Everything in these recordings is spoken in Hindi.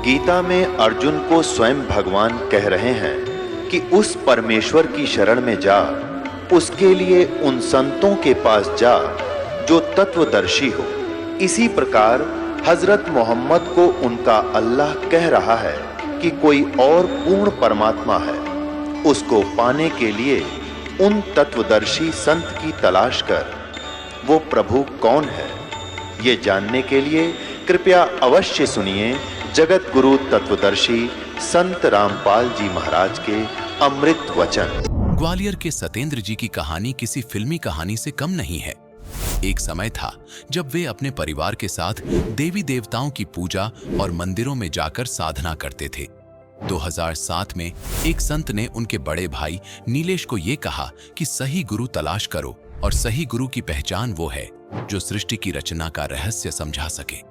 गीता में अर्जुन को स्वयं भगवान कह रहे हैं कि उस परमेश्वर की शरण में जा, उसके लिए उन संतों के पास जा जो तत्वदर्शी हो। इसी प्रकार हजरत मोहम्मद को उनका अल्लाह कह रहा है कि कोई और पूर्ण परमात्मा है, उसको पाने के लिए उन तत्वदर्शी संत की तलाश कर। वो प्रभु कौन है, ये जानने के लिए कृपया अवश्य सुनिए जगत गुरु तत्वदर्शी संत रामपाल जी महाराज के अमृत वचन। ग्वालियर के सतेंद्र जी की कहानी किसी फिल्मी कहानी से कम नहीं है। एक समय था जब वे अपने परिवार के साथ देवी देवताओं की पूजा और मंदिरों में जाकर साधना करते थे। 2007 में एक संत ने उनके बड़े भाई नीलेश को ये कहा कि सही गुरु तलाश करो और सही गुरु की पहचान वो है जो सृष्टि की रचना का रहस्य समझा सके।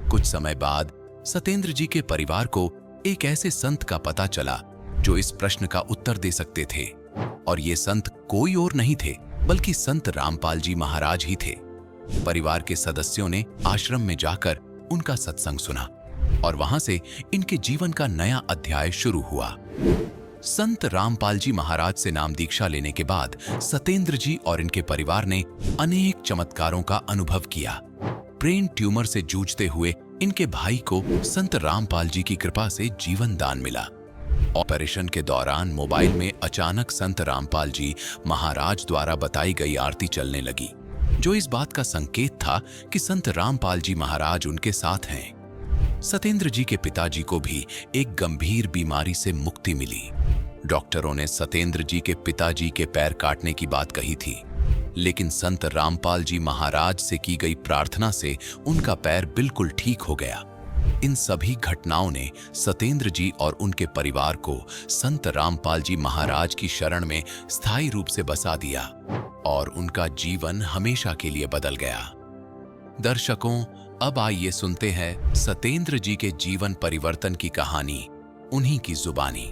कुछ समय बाद सतेंद्र जी के परिवार को एक ऐसे संत का पता चला जो इस प्रश्न का उत्तर दे सकते थे, और ये संत कोई और नहीं थे बल्कि संत रामपाल जी महाराज ही थे। परिवार के सदस्यों ने आश्रम में जाकर उनका सत्संग सुना और वहां से इनके जीवन का नया अध्याय शुरू हुआ। संत रामपाल जी महाराज से नाम दीक्षा लेने के बाद सतेंद्र जी और इनके परिवार ने अनेक चमत्कारों का अनुभव किया। ब्रेन ट्यूमर से जूझते हुए इनके भाई को संत रामपाल जी की कृपा से जीवन दान मिला। ऑपरेशन के दौरान मोबाइल में अचानक संत रामपाल जी महाराज द्वारा बताई गई आरती चलने लगी, जो इस बात का संकेत था कि संत रामपाल जी महाराज उनके साथ हैं। सतेंद्र जी के पिताजी को भी एक गंभीर बीमारी से मुक्ति मिली। डॉक्टरों ने सतेंद्र जी के पिताजी के पैर काटने की बात कही थी, लेकिन संत रामपाल जी महाराज से की गई प्रार्थना से उनका पैर बिल्कुल ठीक हो गया। इन सभी घटनाओं ने सतेंद्र जी और उनके परिवार को संत रामपाल जी महाराज की शरण में स्थायी रूप से बसा दिया और उनका जीवन हमेशा के लिए बदल गया। दर्शकों, अब आइए सुनते हैं सतेंद्र जी के जीवन परिवर्तन की कहानी उन्हीं की जुबानी।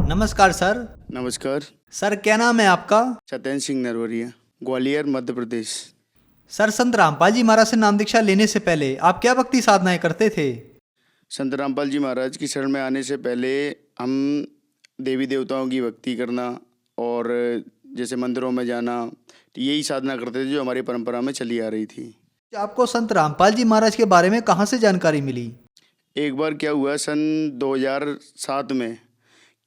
नमस्कार सर। नमस्कार सर, क्या नाम है आपका? सत्येंद्र सिंह नरवरिया, ग्वालियर मध्य प्रदेश। सर, संत रामपाल जी महाराज से नाम दीक्षा लेने से पहले आप क्या भक्ति साधनाएं करते थे? संत रामपाल जी महाराज की शरण में आने से पहले हम देवी देवताओं की भक्ति करना और जैसे मंदिरों में जाना, यही साधना करते थे जो हमारी परंपरा में चली आ रही थी। आपको संत रामपाल जी महाराज के बारे में कहाँ से जानकारी मिली? एक बार क्या हुआ सन 2007 में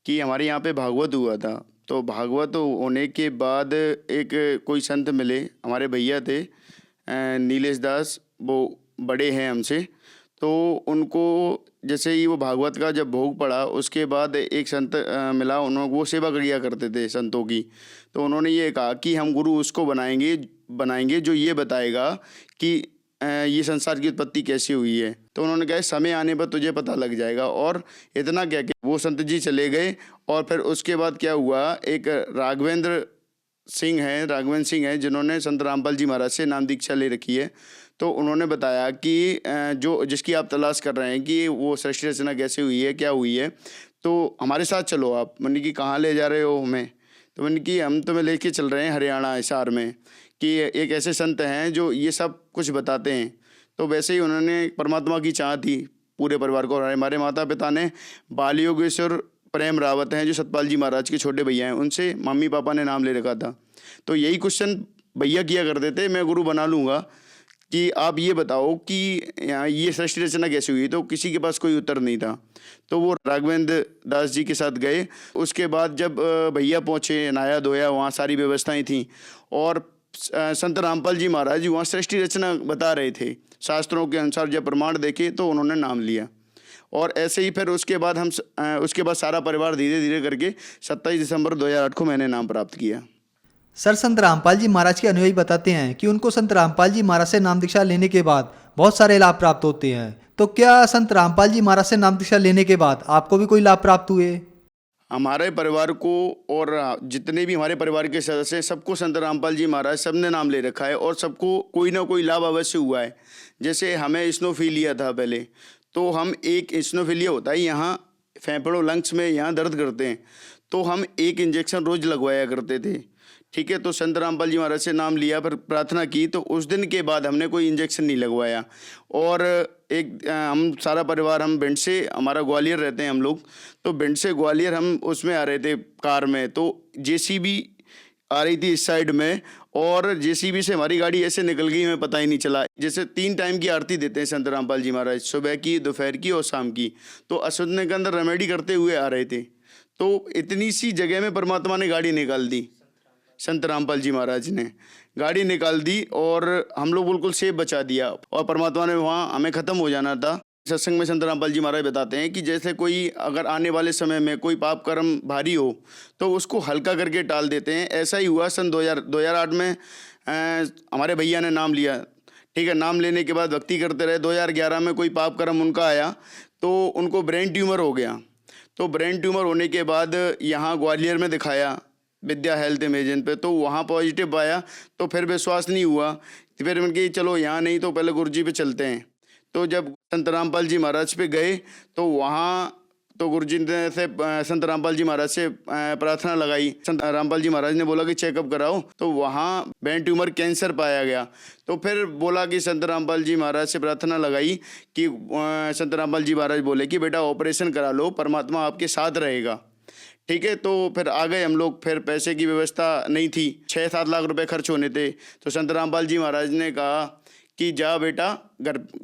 कि हमारे यहाँ पे भागवत हुआ था। तो भागवत होने के बाद एक कोई संत मिले, हमारे भैया थे नीलेश दास, वो बड़े हैं हमसे। तो उनको जैसे ही वो भागवत का जब भोग पड़ा, उसके बाद एक संत मिला, उन्होंने वो सेवा किया करते थे संतों की। तो उन्होंने ये कहा कि हम गुरु उसको बनाएंगे जो ये बताएगा कि ये संसार की उत्पत्ति कैसे हुई है। तो उन्होंने कहा समय आने पर तुझे पता लग जाएगा। और इतना क्या कि वो संत जी चले गए। और फिर उसके बाद क्या हुआ, एक राघवेंद्र सिंह हैं जिन्होंने संत रामपाल जी महाराज से नाम दीक्षा ले रखी है। तो उन्होंने बताया कि जो जिसकी आप तलाश कर रहे हैं कि वो सृष्टि रचना कैसे हुई है, क्या हुई है, तो हमारे साथ चलो आप। मैंने कि कहाँ ले जा रहे हो हमें? तो मैंने कि हम तुम्हें लेके चल रहे हैं हरियाणा हिसार में, कि एक ऐसे संत हैं जो ये सब कुछ बताते हैं। तो वैसे ही उन्होंने परमात्मा की चाह थी पूरे परिवार को। हमारे माता पिता ने बाल योगेश्वर प्रेम रावत हैं जो सतपाल जी महाराज के छोटे भैया हैं, उनसे मम्मी पापा ने नाम ले रखा था। तो यही क्वेश्चन भैया किया करते थे, मैं गुरु बना लूँगा कि आप ये बताओ कि ये सृष्टि रचना कैसे हुई। तो किसी के पास कोई उत्तर नहीं था। तो वो राघवेंद्र दास जी के साथ गए। उसके बाद जब भैया पहुँचे, नहाया धोया, वहाँ सारी व्यवस्थाएं थी और संत रामपाल जी महाराज जी वहाँ सृष्टि रचना बता रहे थे। शास्त्रों के अनुसार जब प्रमाण देखे तो उन्होंने नाम लिया। और ऐसे ही फिर उसके बाद सारा परिवार धीरे धीरे करके 27 दिसंबर 2008 को मैंने नाम प्राप्त किया। सर, संत रामपाल जी महाराज के अनुयायी बताते हैं कि उनको संत रामपाल जी महाराज से नाम दीक्षा लेने के बाद बहुत सारे लाभ प्राप्त होते हैं। तो क्या संत रामपाल जी महाराज से नाम दीक्षा लेने के बाद आपको भी कोई लाभ प्राप्त हुए? हमारे परिवार को और जितने भी हमारे परिवार के सदस्य हैं, सबको संत रामपाल जी महाराज सब ने नाम ले रखा है और सबको कोई ना कोई लाभ अवश्य हुआ है। जैसे हमें स्नोफीलिया था पहले, तो हम एक स्नोफीलिया होता है यहाँ फेफड़ों लंग्स में यहाँ दर्द करते हैं। तो हम एक इंजेक्शन रोज लगवाया करते थे। ठीक है, तो संत रामपाल जी महाराज से नाम लिया, फिर प्रार्थना की, तो उस दिन के बाद हमने कोई इंजेक्शन नहीं लगवाया। और एक हम सारा परिवार, हम भिंड से, हमारा ग्वालियर रहते हैं हम लोग, तो भिंड से ग्वालियर हम उसमें आ रहे थे कार में, तो जेसीबी आ रही थी इस साइड में, और जेसीबी से हमारी गाड़ी ऐसे निकल गई, हमें पता ही नहीं चला। जैसे 3 टाइम की आरती देते हैं संत रामपाल जी महाराज, सुबह की, दोपहर की और शाम की। तो अश्वत्थ के अंदर रेमेडी करते हुए आ रहे थे, तो इतनी सी जगह में परमात्मा ने गाड़ी निकाल दी, संत रामपाल जी महाराज ने गाड़ी निकाल दी, और हम लोग बिल्कुल सेफ बचा दिया। और परमात्मा ने वहाँ, हमें ख़त्म हो जाना था। सत्संग में संत रामपाल जी महाराज बताते हैं कि जैसे कोई अगर आने वाले समय में कोई पाप कर्म भारी हो तो उसको हल्का करके टाल देते हैं। ऐसा ही हुआ सन 2008 में हमारे भैया ने नाम लिया। ठीक है, नाम लेने के बाद भक्ति करते रहे। 2011 में कोई पाप कर्म उनका आया तो उनको ब्रेन ट्यूमर हो गया। तो ब्रेन ट्यूमर होने के बाद यहाँ ग्वालियर में दिखाया विद्या हेल्थ इमेजिंग पे, तो वहाँ पॉजिटिव पाया। तो फिर विश्वास नहीं हुआ, तो फिर उनके चलो यहाँ नहीं तो पहले गुरुजी पे चलते हैं। तो जब संत रामपाल जी महाराज पे गए तो वहाँ तो गुरुजी ने से संत रामपाल जी महाराज से प्रार्थना लगाई। संत रामपाल जी महाराज ने बोला कि चेकअप कराओ, तो वहाँ ब्रेन ट्यूमर कैंसर पाया गया। तो फिर बोला कि संत रामपाल जी महाराज से प्रार्थना लगाई कि संत रामपाल जी महाराज बोले कि बेटा ऑपरेशन करा लो, परमात्मा आपके साथ रहेगा। ठीक है, तो फिर आ गए हम लोग। फिर पैसे की व्यवस्था नहीं थी, 6-7 लाख रुपए खर्च होने थे। तो संत रामपाल जी महाराज ने कहा कि जा बेटा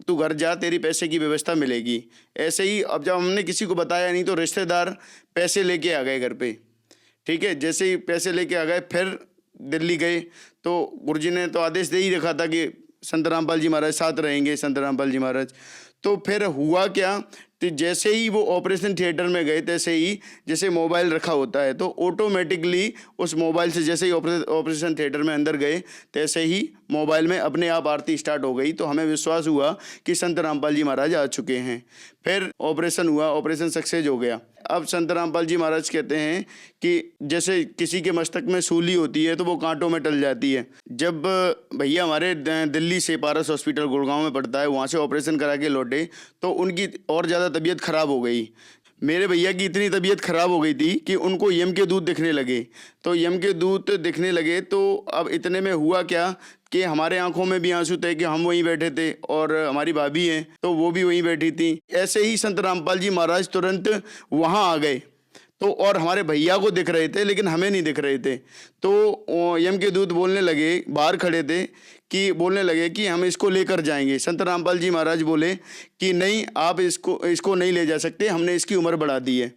तू घर जा, तेरी पैसे की व्यवस्था मिलेगी। ऐसे ही अब जब हमने किसी को बताया नहीं तो रिश्तेदार पैसे लेके आ गए घर पे। ठीक है, जैसे ही पैसे लेके आ गए फिर दिल्ली गए, तो गुरुजी ने तो आदेश दे ही रखा था कि संत रामपाल जी महाराज साथ रहेंगे, संत रामपाल जी महाराज। तो फिर हुआ क्या, तो जैसे ही वो ऑपरेशन थिएटर में गए, तैसे ही जैसे मोबाइल रखा होता है तो ऑटोमेटिकली उस मोबाइल से जैसे ही ऑपरेशन थिएटर में अंदर गए, तैसे ही मोबाइल में अपने आप आरती स्टार्ट हो गई। तो हमें विश्वास हुआ कि संत रामपाल जी महाराज आ चुके हैं। फिर ऑपरेशन हुआ, ऑपरेशन सक्सेस हो गया। अब संत रामपाल जी महाराज कहते हैं कि जैसे किसी के मस्तक में सूली होती है तो वो कांटों में टल जाती है। जब भैया हमारे दिल्ली से पारस हॉस्पिटल गुड़गांव में पड़ता है, वहाँ से ऑपरेशन करा के लौटे तो उनकी और ज़्यादा तबीयत खराब हो गई। मेरे भैया की इतनी तबीयत खराब हो गई थी कि उनको यम के दूत दिखने लगे। तो यम के दूत दिखने लगे तो अब इतने में हुआ क्या कि हमारे आंखों में भी आंसू थे कि हम वहीं बैठे थे और हमारी भाभी हैं तो वो भी वहीं बैठी थी। ऐसे ही संत रामपाल जी महाराज तुरंत वहाँ आ गए। तो और हमारे भैया को दिख रहे थे लेकिन हमें नहीं दिख रहे थे। तो यम के दूत बोलने लगे, बाहर खड़े थे, कि बोलने लगे कि हम इसको लेकर जाएंगे। संत रामपाल जी महाराज बोले कि नहीं, आप इसको नहीं ले जा सकते, हमने इसकी उम्र बढ़ा दी है।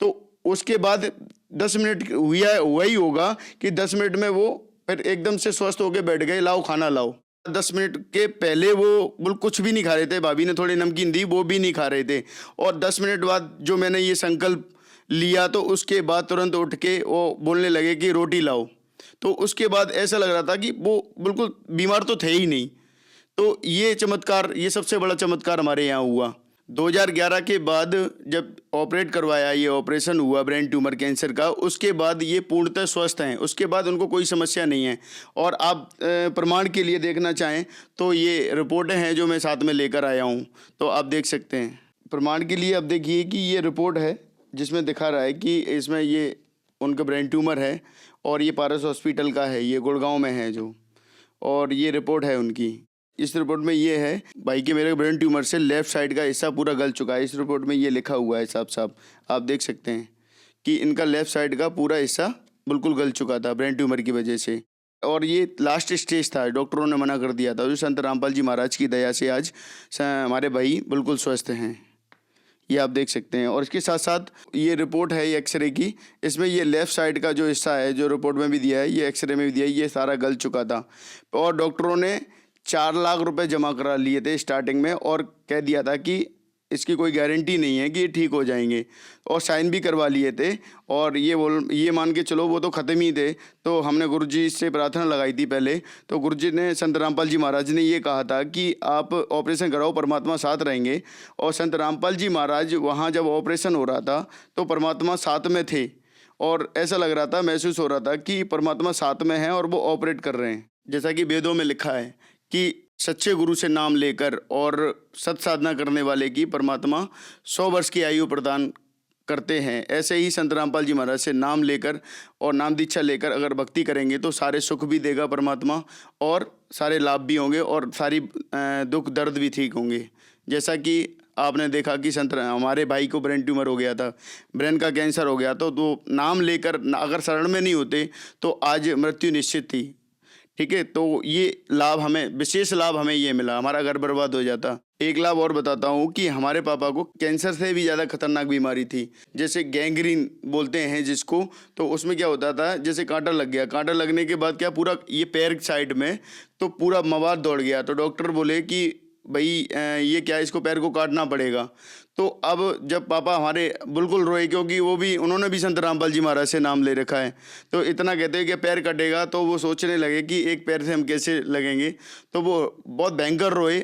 तो उसके बाद 10 मिनट हुआ ही होगा कि 10 मिनट में वो फिर एकदम से स्वस्थ होकर बैठ गए, लाओ खाना लाओ। 10 मिनट के पहले वो बिल्कुल कुछ भी नहीं खा रहे थे, भाभी ने थोड़ी नमकीन दी, वो भी नहीं खा रहे थे। और 10 मिनट बाद जो मैंने ये संकल्प लिया तो उसके बाद तुरंत उठ के वो बोलने लगे कि रोटी लाओ। तो उसके बाद ऐसा लग रहा था कि वो बिल्कुल बीमार तो थे ही नहीं। तो ये चमत्कार, ये सबसे बड़ा चमत्कार हमारे यहाँ हुआ। 2011 के बाद जब ऑपरेट करवाया, ये ऑपरेशन हुआ ब्रेन ट्यूमर कैंसर का, उसके बाद ये पूर्णतः स्वस्थ हैं। उसके बाद उनको कोई समस्या नहीं है। और आप प्रमाण के लिए देखना चाहें तो ये रिपोर्टें हैं जो मैं साथ में लेकर आया हूँ, तो आप देख सकते हैं। प्रमाण के लिए आप देखिए कि ये रिपोर्ट है जिसमें दिखा रहा है कि इसमें ये उनका ब्रेन ट्यूमर है और ये पारस हॉस्पिटल का है, ये गुड़गांव में है जो, और ये रिपोर्ट है उनकी। इस रिपोर्ट में ये है भाई कि मेरे ब्रेन ट्यूमर से लेफ़्ट साइड का हिस्सा पूरा गल चुका है। इस रिपोर्ट में ये लिखा हुआ है साफ साफ, आप देख सकते हैं कि इनका लेफ़्ट साइड का पूरा हिस्सा बिल्कुल गल चुका था ब्रेन ट्यूमर की वजह से। और ये लास्ट स्टेज था, डॉक्टरों ने मना कर दिया था। जो संत रामपाल जी महाराज की दया से आज हमारे भाई बिल्कुल स्वस्थ हैं, ये आप देख सकते हैं। और इसके साथ साथ ये रिपोर्ट है ये एक्सरे की, इसमें ये लेफ़्ट साइड का जो हिस्सा है जो रिपोर्ट में भी दिया है, ये एक्सरे में भी दिया है, ये सारा गल चुका था। और डॉक्टरों ने 4 लाख रुपए जमा करा लिए थे स्टार्टिंग में और कह दिया था कि इसकी कोई गारंटी नहीं है कि ये ठीक हो जाएंगे, और साइन भी करवा लिए थे। और ये मान के चलो वो तो ख़त्म ही थे। तो हमने गुरुजी से प्रार्थना लगाई थी पहले, तो गुरुजी ने, संत रामपाल जी महाराज ने ये कहा था कि आप ऑपरेशन कराओ, परमात्मा साथ रहेंगे। और संत रामपाल जी महाराज वहाँ जब ऑपरेशन हो रहा था तो परमात्मा साथ में थे और ऐसा लग रहा था, महसूस हो रहा था कि परमात्मा साथ में है और वो ऑपरेट कर रहे हैं। जैसा कि वेदों में लिखा है कि सच्चे गुरु से नाम लेकर और सत साधना करने वाले की परमात्मा 100 वर्ष की आयु प्रदान करते हैं, ऐसे ही संत रामपाल जी महाराज से नाम लेकर और नाम दीक्षा लेकर अगर भक्ति करेंगे तो सारे सुख भी देगा परमात्मा और सारे लाभ भी होंगे और सारी दुख दर्द भी ठीक होंगे। जैसा कि आपने देखा कि हमारे भाई को ब्रेन ट्यूमर हो गया था, ब्रेन का कैंसर हो गया, तो नाम लेकर अगर शरण में नहीं होते तो आज मृत्यु निश्चित थी। ठीक है, तो ये लाभ हमें, विशेष लाभ हमें ये मिला, हमारा घर बर्बाद हो जाता। एक लाभ और बताता हूँ कि हमारे पापा को कैंसर से भी ज़्यादा खतरनाक बीमारी थी, जैसे गैंग्रीन बोलते हैं जिसको। तो उसमें क्या होता था, जैसे कांटा लग गया, कांटा लगने के बाद क्या पूरा ये पैर साइड में तो पूरा मवाद दौड़ गया। तो डॉक्टर बोले कि भाई ये क्या, इसको पैर को काटना पड़ेगा। तो अब जब पापा हमारे बिल्कुल रोए, क्योंकि उन्होंने भी संत रामपाल जी महाराज से नाम ले रखा है, तो इतना कहते हैं कि पैर कटेगा, तो वो सोचने लगे कि एक पैर से हम कैसे लगेंगे, तो वो बहुत भयंकर रोए।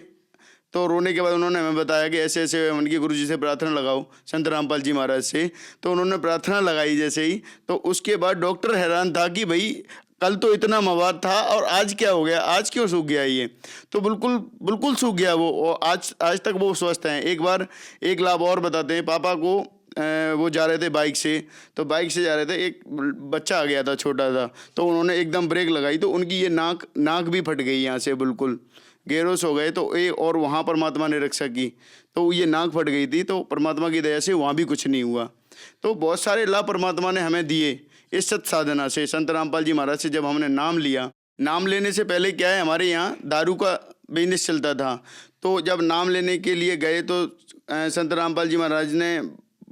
तो रोने के बाद उन्होंने हमें बताया कि ऐसे ऐसे उनके गुरु जी से प्रार्थना लगाओ, संत रामपाल जी महाराज से। तो उन्होंने प्रार्थना लगाई जैसे ही, तो उसके बाद डॉक्टर हैरान था कि भाई कल तो इतना मवाद था और आज क्या हो गया, आज क्यों सूख गया ये। तो बिल्कुल सूख गया वो, और आज तक वो स्वस्थ हैं। एक लाभ और बताते हैं, पापा को वो जा रहे थे बाइक से, तो बाइक से जा रहे थे, एक बच्चा आ गया था छोटा सा, तो उन्होंने एकदम ब्रेक लगाई, तो उनकी ये नाक भी फट गई यहाँ से, बिल्कुल गेरोस हो गए। तो और वहाँ परमात्मा ने रक्षा की, तो ये नाक फट गई थी, तो परमात्मा की दया से वहाँ भी कुछ नहीं हुआ। तो बहुत सारे लाभ परमात्मा ने हमें दिए इस सत साधना से। संत रामपाल जी महाराज से जब हमने नाम लिया, नाम लेने से पहले क्या है, हमारे यहाँ दारू का बिजनेस चलता था। तो जब नाम लेने के लिए गए तो संत रामपाल जी महाराज ने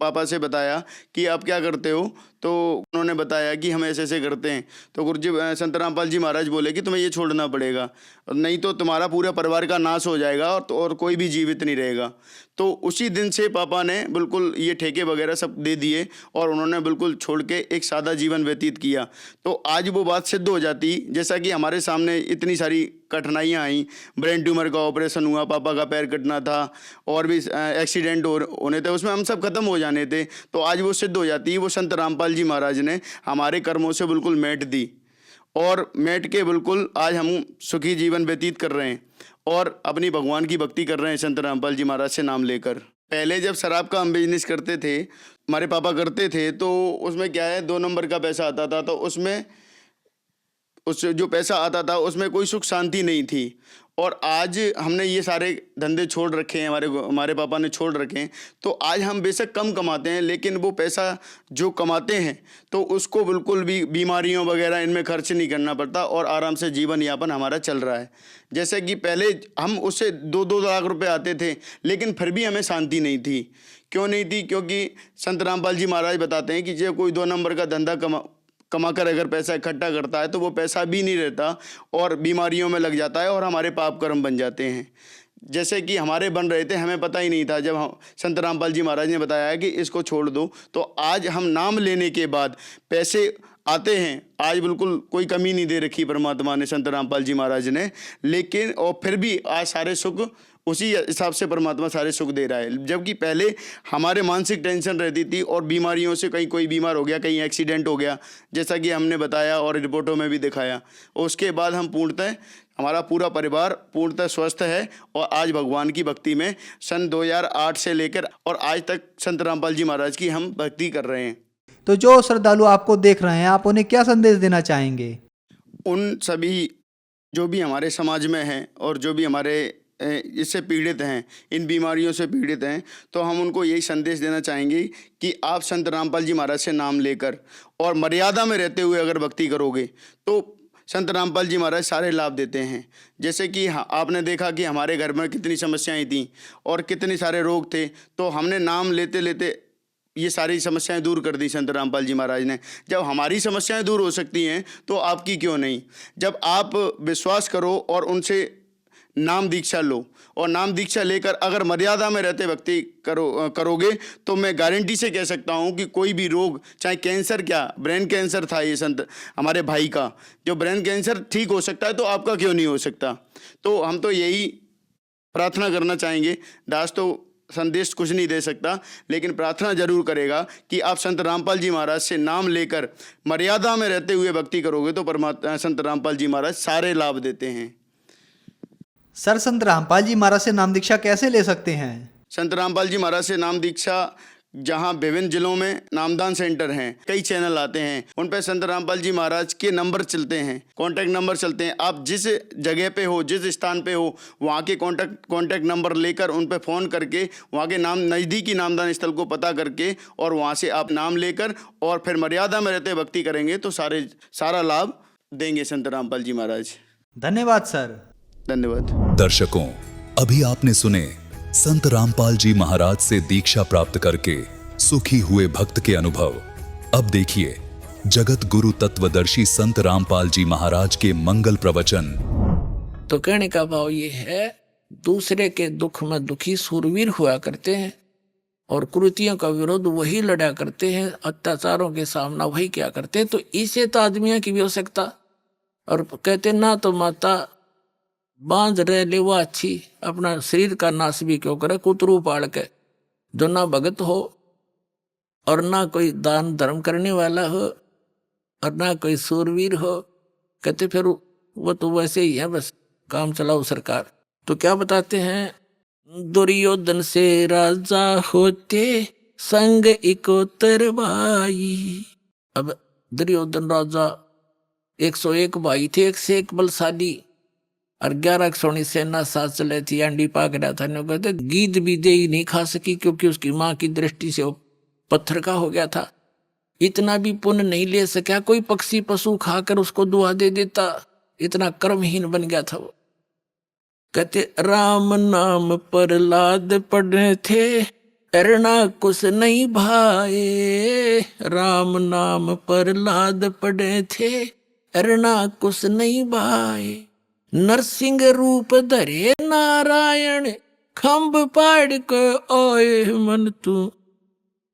पापा से बताया कि आप क्या करते हो, तो उन्होंने बताया कि हम ऐसे ऐसे करते हैं। तो गुरुजी संत रामपाल जी महाराज बोले कि तुम्हें ये छोड़ना पड़ेगा, नहीं तो तुम्हारा पूरा परिवार का नाश हो जाएगा और कोई भी जीवित नहीं रहेगा। तो उसी दिन से पापा ने बिल्कुल ये ठेके वगैरह सब दे दिए और उन्होंने बिल्कुल छोड़ के एक सादा जीवन व्यतीत किया। तो आज वो बात सिद्ध हो जाती, जैसा कि हमारे सामने इतनी सारी कठिनाइयाँ आई, ब्रेन ट्यूमर का ऑपरेशन हुआ, पापा का पैर कटना था और भी एक्सीडेंट होने थे, उसमें हम सब खत्म हो जाने थे। तो आज वो सिद्ध हो जाती, वो संत रामपाल जी महाराज ने हमारे कर्मों से बिल्कुल मेट दी और मेट के बिल्कुल आज हम सुखी जीवन व्यतीत कर रहे हैं और अपनी भगवान की भक्ति कर रहे हैं संत रामपाल जी महाराज से नाम लेकर। पहले जब शराब का हम बिजनेस करते थे, हमारे पापा करते थे, तो उसमें क्या है 2 नंबर का पैसा आता था, तो उसमें जो पैसा आता था उसमें कोई सुख शांति नहीं थी। और आज हमने ये सारे धंधे छोड़ रखे हैं, हमारे पापा ने छोड़ रखे हैं। तो आज हम बेशक कम कमाते हैं, लेकिन वो पैसा जो कमाते हैं तो उसको बिल्कुल भी बीमारियों वगैरह इनमें खर्च नहीं करना पड़ता और आराम से जीवन यापन हमारा चल रहा है। जैसे कि पहले हम उससे 2-2 लाख रुपए आते थे, लेकिन फिर भी हमें शांति नहीं थी। क्यों नहीं थी? क्योंकि संत रामपाल जी महाराज बताते हैं कि जो कोई 2 नंबर का धंधा कमाकर अगर पैसा इकट्ठा करता है तो वो पैसा भी नहीं रहता और बीमारियों में लग जाता है और हमारे पाप कर्म बन जाते हैं। जैसे कि हमारे बन रहे थे, हमें पता ही नहीं था। जब संत रामपाल जी महाराज ने बताया कि इसको छोड़ दो, तो आज हम नाम लेने के बाद पैसे आते हैं। आज बिल्कुल कोई कमी नहीं दे रखी परमात्मा ने, संत रामपाल जी महाराज ने, लेकिन और फिर भी आज सारे सुख उसी हिसाब से परमात्मा सारे सुख दे रहा है। जबकि पहले हमारे मानसिक टेंशन रहती थी और बीमारियों से कहीं कोई बीमार हो गया, कहीं एक्सीडेंट हो गया, जैसा कि हमने बताया और रिपोर्टों में भी दिखाया। उसके बाद हम पूर्णतः, हमारा पूरा परिवार पूर्णतः स्वस्थ है और आज भगवान की भक्ति में सन 2008 से लेकर और आज तक संत रामपाल जी महाराज की हम भक्ति कर रहे हैं। तो जो श्रद्धालु आपको देख रहे हैं, आप उन्हें क्या संदेश देना चाहेंगे? उन सभी जो भी हमारे समाज में हैं और जो भी हमारे इससे पीड़ित हैं, इन बीमारियों से पीड़ित हैं, तो हम उनको यही संदेश देना चाहेंगे कि आप संत रामपाल जी महाराज से नाम लेकर और मर्यादा में रहते हुए अगर भक्ति करोगे तो संत रामपाल जी महाराज सारे लाभ देते हैं। जैसे कि आपने देखा कि हमारे घर में कितनी समस्याएं थीं और कितने सारे रोग थे, तो हमने नाम लेते लेते ये सारी समस्याएं दूर कर दी संत रामपाल जी महाराज ने। जब हमारी समस्याएं दूर हो सकती हैं तो आपकी क्यों नहीं? जब आप विश्वास करो और उनसे नाम दीक्षा लो और नाम दीक्षा लेकर अगर मर्यादा में रहते भक्ति करोगे तो मैं गारंटी से कह सकता हूँ कि कोई भी रोग, चाहे कैंसर, क्या ब्रेन कैंसर था ये संत हमारे भाई का, जो ब्रेन कैंसर ठीक हो सकता है तो आपका क्यों नहीं हो सकता? तो हम तो यही प्रार्थना करना चाहेंगे। दास तो संदेश कुछ नहीं दे सकता, लेकिन प्रार्थना जरूर करेगा कि आप संत रामपाल जी महाराज से नाम लेकर मर्यादा में रहते हुए भक्ति करोगे तो परमात्मा संत रामपाल जी महाराज सारे लाभ देते हैं। सर, संत रामपाल जी महाराज से नाम दीक्षा कैसे ले सकते हैं? संत रामपाल जी महाराज से नाम दीक्षा जहाँ विभिन्न जिलों में नामदान सेंटर हैं, कई चैनल आते हैं, उन पे संत रामपाल जी महाराज के नंबर चलते हैं, कॉन्टैक्ट नंबर चलते हैं। आप जिस जगह पे हो, जिस स्थान पे हो, वहाँ के कॉन्टैक्ट नंबर लेकर उन पे फ़ोन करके वहाँ के नज़दीकी नामदान स्थल को पता करके और वहाँ से आप नाम लेकर और फिर मर्यादा में रहते भक्ति करेंगे तो सारा लाभ देंगे संत रामपाल जी महाराज। धन्यवाद सर। धन्यवाद। दर्शकों, अभी आपने सुने संत रामपाल जी महाराज से दीक्षा प्राप्त करके सुखी हुए भक्त के अनुभव। अब देखिए जगत गुरु तत्वदर्शी संत रामपाल जी महाराज के मंगल प्रवचन। तो कहने का भाव ये है, दूसरे के दुख में दुखी सूरवीर हुआ करते हैं और कुरीतियों का विरोध वही लड़ा करते हैं, अत्याचारों के सामना वही क्या करते हैं। तो इसे तो आदमियों की भी हो सकता। और कहते ना तो माता बांझ रह ले वो अच्छी, अपना शरीर का नाश भी क्यों करे, कुतरू पाड़ के। जो ना भगत हो और ना कोई दान धर्म करने वाला हो और ना कोई सूरवीर हो, कहते फिर वो तो वैसे ही है, बस काम चलाओ सरकार। तो क्या बताते हैं, दुर्योधन से राजा होते संग इकोतर भाई। अब दुर्योधन राजा 101 भाई थे, एक से एक बलशाली, और 11 सोनी सेना साथ चले थी। अंडी पाक रहा था, नो कहते गीद भी दे ही नहीं खा सकी क्योंकि उसकी माँ की दृष्टि से वो पत्थर का हो गया था। इतना भी पुण्य नहीं ले सका, कोई पक्षी पशु खाकर उसको दुआ दे देता, इतना कर्महीन बन गया था वो। कहते राम नाम प्रहलाद पढ़े थे, अरना कुछ नहीं भाए। राम नाम प्रहलाद पढ़े थे, अरना कुछ नहीं भाए। नरसिंह रूप धरे नारायण, खम्भ पाड़ को ओए मन तू।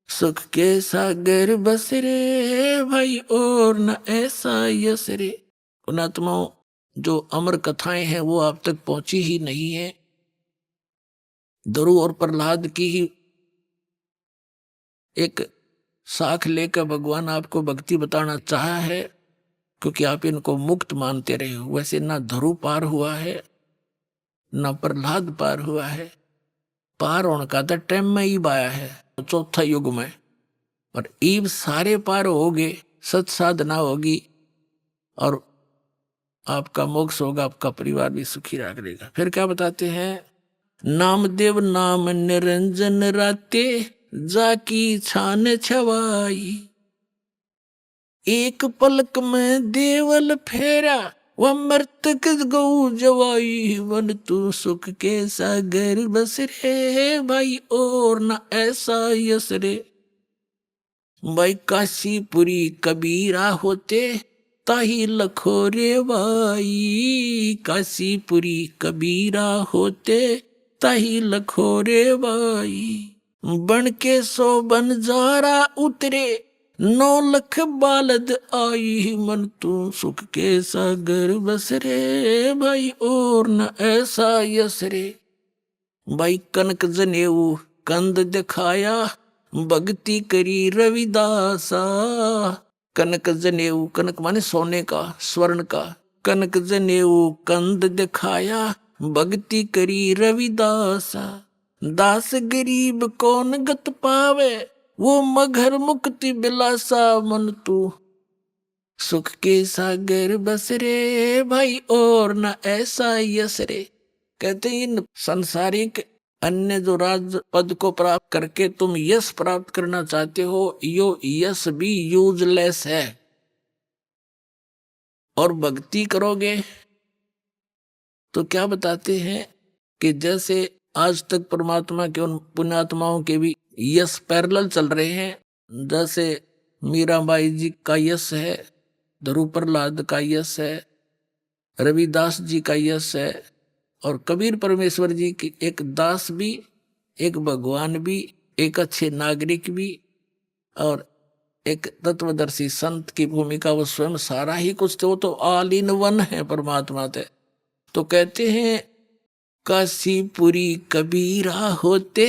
सुख के सागर बस रे भाई और न ऐसा यस रे। उन आत्माओं जो अमर कथाएं हैं वो आप तक पहुंची ही नहीं है। ध्रुव और प्रहलाद की ही एक साख लेकर भगवान आपको भक्ति बताना चाहा है, क्योंकि आप इनको मुक्त मानते रहे हो। वैसे ना ध्रुव पार हुआ है ना प्रहलाद पार हुआ है। पार होने का तो टाइम में ईब आया है, चौथा युग में, और ईब सारे पार हो गए, सत साधना होगी और आपका मोक्ष होगा, आपका परिवार भी सुखी रख लेगा। फिर क्या बताते हैं, नामदेव नाम निरंजन राते, जाकी छान छवाई। एक पलक में देवल फेरा, वह मृतक गौ जवाई। वन तू सुख के सागर बस रे भाई और न ऐसा यस रे। भाई काशीपुरी कबीरा होते, ताही लखोरे भाई। काशीपुरी कबीरा होते, ताही लखोरे भाई। बन के 100 बंजारा उतरे, 9 लाख बालद आई। मन तू सुख के सागर बस रे भाई और न ऐसा यस रे। भाई कनक जनेऊ कंद दिखाया, भक्ति करी रविदासा। कनक जनेऊ, कनक माने सोने का, स्वर्ण का। कनक जनेऊ कंद दिखाया, भक्ति करी रविदासा। दास गरीब कौन गत पावे, वो मगर मुक्ति बिलासा। मन तू सुख के सागर बस रे भाई और न ऐसा यस रे। कहते इन संसारिक अन्य जो राज पद को प्राप्त करके तुम यश प्राप्त करना चाहते हो, यो यश भी यूजलेस है। और भक्ति करोगे तो क्या बताते हैं कि जैसे आज तक परमात्मा के उन पुण्यात्माओं के भी यश पैरेलल चल रहे हैं। जैसे मीराबाई जी का यश है, ध्रुव प्रहलाद का यश है, रविदास जी का यश है, और कबीर परमेश्वर जी की एक दास भी, एक भगवान भी, एक अच्छे नागरिक भी, और एक तत्वदर्शी संत की भूमिका। वो स्वयं सारा ही कुछ थे, वो तो ऑल इन वन है परमात्मा थे। तो कहते हैं काशीपुरी कबीरा होते,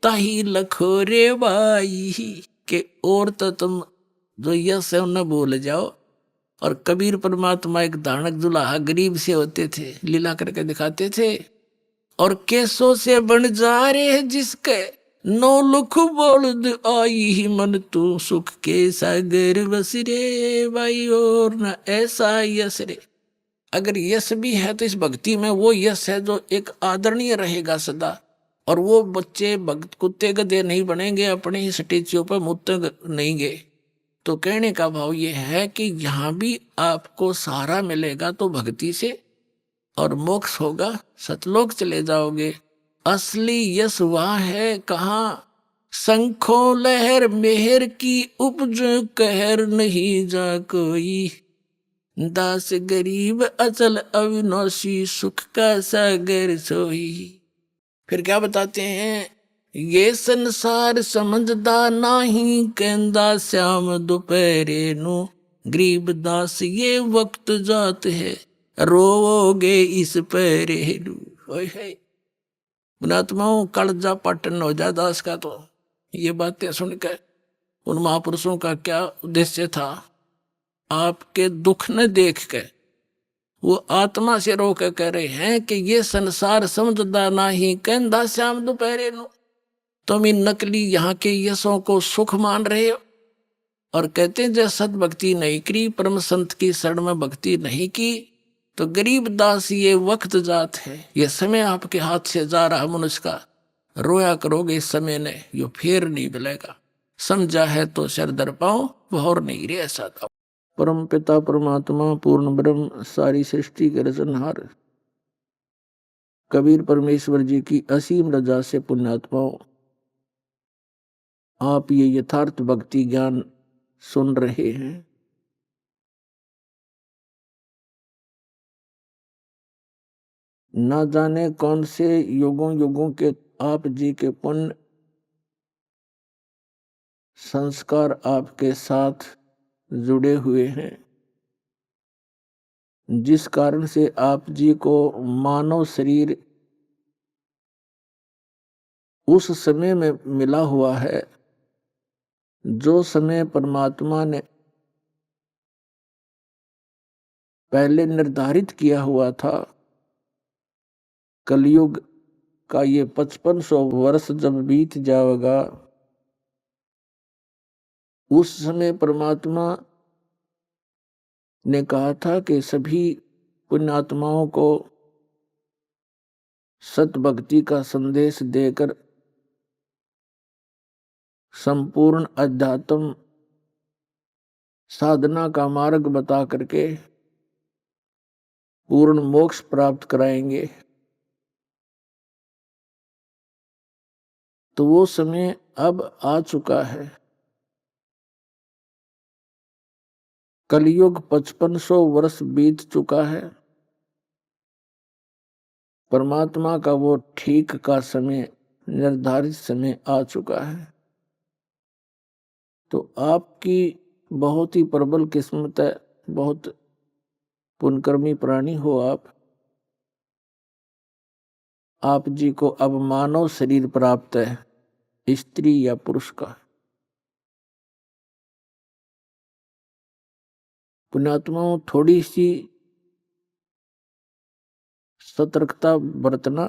ताही लखोरे बाई। के और तो तुम जो यश है उन्हें भूल जाओ। और कबीर परमात्मा एक धानक दुल्हा गरीब से होते थे, लीला करके दिखाते थे। और केसों से बन जा रहे हैं जिसके, नौलख बोलद आई ही मन तू सुख के सागर बस रे भाई, और न ऐसा यश रे। अगर यश भी है तो इस भक्ति में वो यश है जो एक आदरणीय रहेगा सदा। और वो बच्चे भक्त कुत्ते गधे नहीं बनेंगे, अपने ही स्टेच्यू पर मुत्ते नहीं गए। तो कहने का भाव ये है कि यहाँ भी आपको सहारा मिलेगा तो भक्ति से, और मोक्ष होगा सतलोक चले जाओगे। असली यश वहाँ है कहाँ, शंखों लहर मेहर की उपज कहर नहीं जा कोई, दास गरीब अचल अविनाशी सुख का सागर सोई। फिर क्या बताते हैं, ये संसार समझदा नाही कहंदा श्याम दोपहरे नु, गरीब दास ये वक्त जात है रोओगे इस पहरे नु। पुणात्माओं कलजा पटन हो जाए दास का। तो ये बातें सुनकर उन महापुरुषों का क्या उद्देश्य था, आपके दुख न देख के वो आत्मा से रो के कह रहे हैं कि ये संसार समझदा नाही कहंदा श्याम दोपहरे नु। तुम इन नकली यहाँ के यशों को सुख मान रहे हो और कहते हैं जब सत भक्ति नहीं करी, परम संत की शरण में भक्ति नहीं की, तो गरीब दास ये वक्त जात है, ये समय आपके हाथ से जा रहा मनुष्य का, रोया करोगे इस समय ने, यो फिर नहीं मिलेगा। समझा है तो सर दर पाओ, और नहीं रे ऐसा था। परम पिता परमात्मा पूर्ण ब्रह्म सारी सृष्टि के रचनहार कबीर परमेश्वर जी की असीम रजा से पुण्यात्माओं आप ये यथार्थ भक्ति ज्ञान सुन रहे हैं। ना जाने कौन से युगों युगों के आप जी के पुण्य संस्कार आपके साथ जुड़े हुए हैं, जिस कारण से आप जी को मानव शरीर उस समय में मिला हुआ है जो समय परमात्मा ने पहले निर्धारित किया हुआ था। कलयुग का ये 5500 वर्ष जब बीत जाएगा, उस समय परमात्मा ने कहा था कि सभी पुण्यात्माओं को सत भक्ति का संदेश देकर संपूर्ण अध्यात्म साधना का मार्ग बता करके पूर्ण मोक्ष प्राप्त कराएंगे। तो वो समय अब आ चुका है। कलयुग 5500 वर्ष बीत चुका है। परमात्मा का वो ठीक का समय, निर्धारित समय आ चुका है। तो आपकी बहुत ही प्रबल किस्मत है, बहुत पुण्यकर्मी प्राणी हो आप जी को अब मानव शरीर प्राप्त है, स्त्री या पुरुष का। पुण्यात्माओं थोड़ी सी सतर्कता बरतना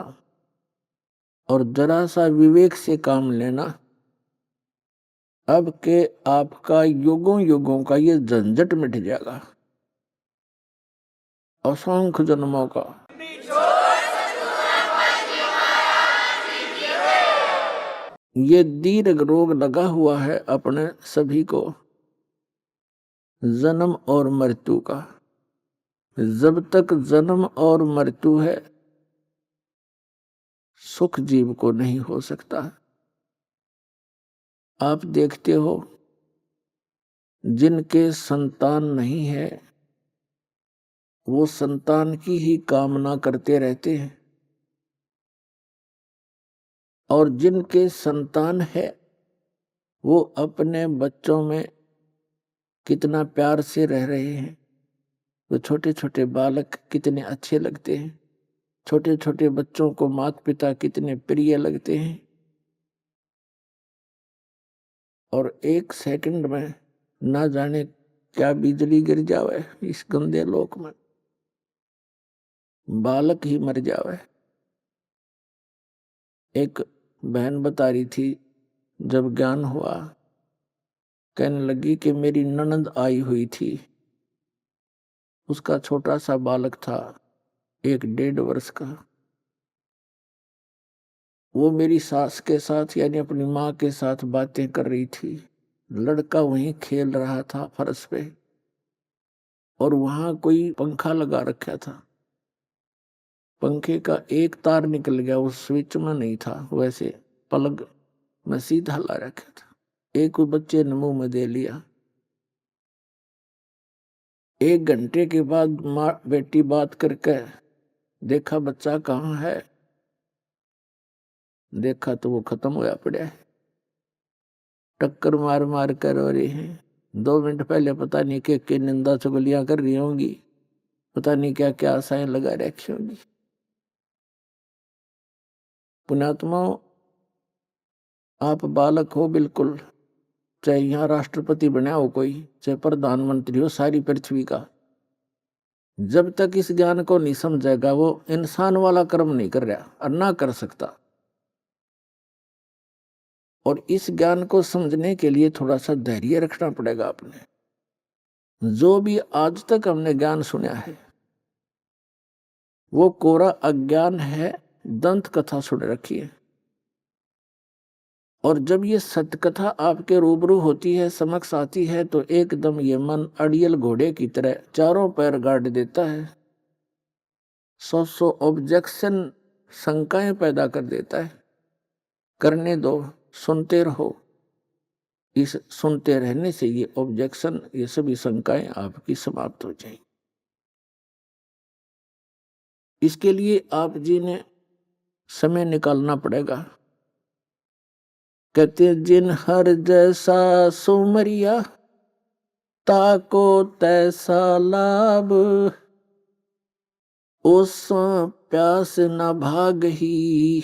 और जरा सा विवेक से काम लेना, अब के आपका युगों युगों का ये झंझट मिट जाएगा, असंख्य जन्मों का। ये दीर्घ रोग लगा हुआ है अपने सभी को, जन्म और मृत्यु का। जब तक जन्म और मृत्यु है, सुख जीव को नहीं हो सकता। आप देखते हो जिनके संतान नहीं है वो संतान की ही कामना करते रहते हैं, और जिनके संतान है वो अपने बच्चों में कितना प्यार से रह रहे हैं। वो छोटे छोटे बालक कितने अच्छे लगते हैं, छोटे छोटे बच्चों को माता पिता कितने प्रिय लगते हैं। और एक सेकंड में ना जाने क्या बिजली गिर जावे इस गंदे लोक में, बालक ही मर जावे। एक बहन बता रही थी, जब ज्ञान हुआ कहने लगी कि मेरी ननद आई हुई थी, उसका छोटा सा बालक था 1-1.5 वर्ष का। वो मेरी सास के साथ यानी अपनी माँ के साथ बातें कर रही थी। लड़का वहीं खेल रहा था फर्श पे, और वहां कोई पंखा लगा रखा था। पंखे का एक तार निकल गया, उस स्विच में नहीं था, वैसे प्लग में सीधा ला रखा था। एक बच्चे ने मुंह में दे लिया। 1 घंटे के बाद माँ बेटी बात करके देखा बच्चा कहाँ है, देखा तो वो खत्म होया पड़ा है, टक्कर मार मार कर रो रही है। 2 मिनट पहले पता नहीं के निंदा चुगलियां कर रही होंगी, पता नहीं क्या क्या आशाएं लगा रखी होंगी। पुण्यात्माओं, आप बालक हो बिल्कुल, चाहे यहाँ राष्ट्रपति बना हो कोई, चाहे प्रधानमंत्री हो सारी पृथ्वी का, जब तक इस ज्ञान को नहीं समझेगा वो इंसान वाला कर्म नहीं कर रहा और ना कर सकता। और इस ज्ञान को समझने के लिए थोड़ा सा धैर्य रखना पड़ेगा आपने। जो भी आज तक हमने ज्ञान सुना है वो कोरा अज्ञान है, दंत कथा सुन रखी है। और जब ये सत्य कथा आपके रूबरू होती है, समक्ष आती है, तो एकदम ये मन अड़ियल घोड़े की तरह चारों पैर गाड़ देता है, 100 ऑब्जेक्शन शंकाएं पैदा कर देता है। करने दो, सुनते रहो। इस सुनते रहने से ये ऑब्जेक्शन, ये सभी शंकाएं आपकी समाप्त हो जाएंगी। इसके लिए आप जी ने समय निकालना पड़ेगा। कहते जिन हर जैसा सुमरिया, ताको तैसा लाभ, उस प्यास न भाग ही,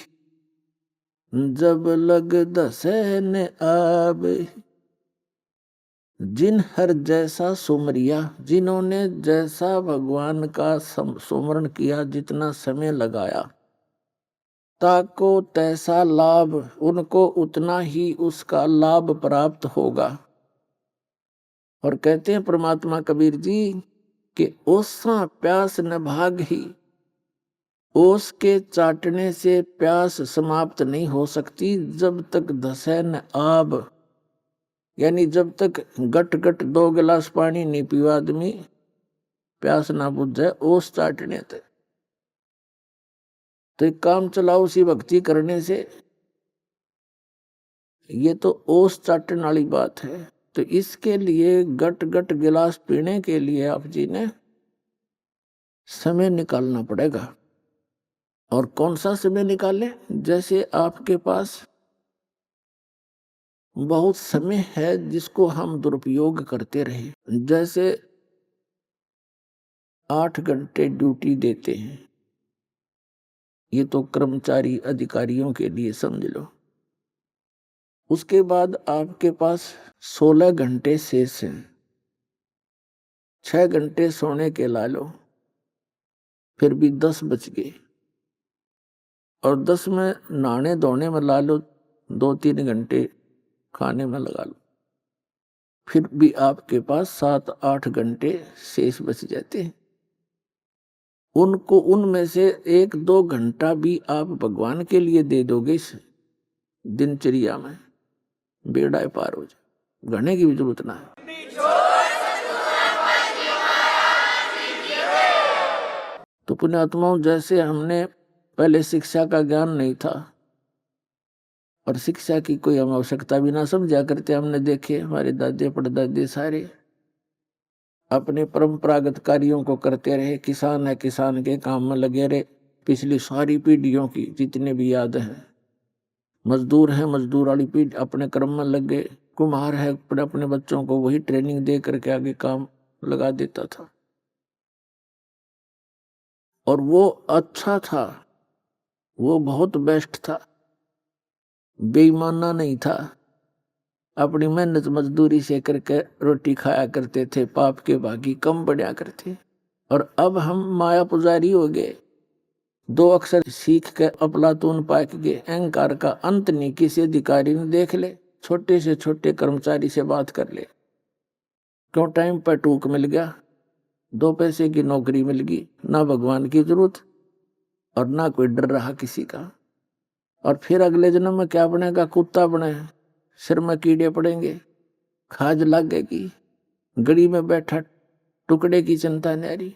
जब लग दसे न आब। जिन हर जैसा सुमरिया, जिन्होंने जैसा भगवान का सुमरण किया, जितना समय लगाया, ताको तैसा लाभ, उनको उतना ही उसका लाभ प्राप्त होगा। और कहते हैं परमात्मा कबीर जी कि ओसा प्यास न भाग ही, ओस के चाटने से प्यास समाप्त नहीं हो सकती जब तक धसे न आब, यानी जब तक गट गट 2 गिलास पानी नहीं पीवा आदमी, प्यास ना बुझ जाए ओस चाटने तक। तो एक काम चलाओ उसी भक्ति करने से, ये तो ओस चाटने वाली बात है। तो इसके लिए गट गट गिलास पीने के लिए आप जी ने समय निकालना पड़ेगा। और कौन सा समय निकालें? जैसे आपके पास बहुत समय है जिसको हम दुरुपयोग करते रहे, जैसे 8 घंटे ड्यूटी देते हैं, ये तो कर्मचारी अधिकारियों के लिए समझ लो। उसके बाद आपके पास 16 घंटे शेष हैं, 6 घंटे सोने के ला लो, फिर भी 10 बच गए। और 10 में नहाने धोने में ला लो, 2-3 घंटे खाने में लगा लो, फिर भी आपके पास 7-8 घंटे शेष बच जाते हैं। उनको, उनमें से 1-2 घंटा भी आप भगवान के लिए दे दोगे इस दिनचर्या में, बेड़ा पार हो जाए, घने की भी जरूरत ना है। तो पुण्यात्माओं, जैसे हमने पहले शिक्षा का ज्ञान नहीं था और शिक्षा की कोई हम आवश्यकता भी ना समझा करते, हमने देखे हमारे दादे परदादे सारे अपने परंपरागत कार्यों को करते रहे। किसान है, किसान के काम में लगे रहे, पिछली सारी पीढ़ियों की जितने भी याद हैं। मजदूर है, मजदूर वाली पीढ़ी अपने कर्म में लग गए। कुम्हार है, अपने बच्चों को वही ट्रेनिंग दे करके आगे काम लगा देता था। और वो अच्छा था, वो बहुत बेस्ट था, बेईमाना नहीं था, अपनी मेहनत मजदूरी से करके रोटी खाया करते थे, पाप के भागी कम बढ़िया करते। और अब हम माया पुजारी हो गए, दो अक्षर सीख के अफलातून पाक के अहंकार का अंत नहीं किसी अधिकारी ने देख ले, छोटे से छोटे कर्मचारी से बात कर ले, क्यों टाइम पर टूक मिल गया, 2 पैसे की नौकरी मिल गई, ना भगवान की जरूरत और ना कोई डर रहा किसी का। और फिर अगले जन्म में क्या बनेगा, कुत्ता बने, सिर में कीड़े पड़ेंगे, खाज लगेगी, गड़ी में बैठा टुकड़े की चिंता न्यारी।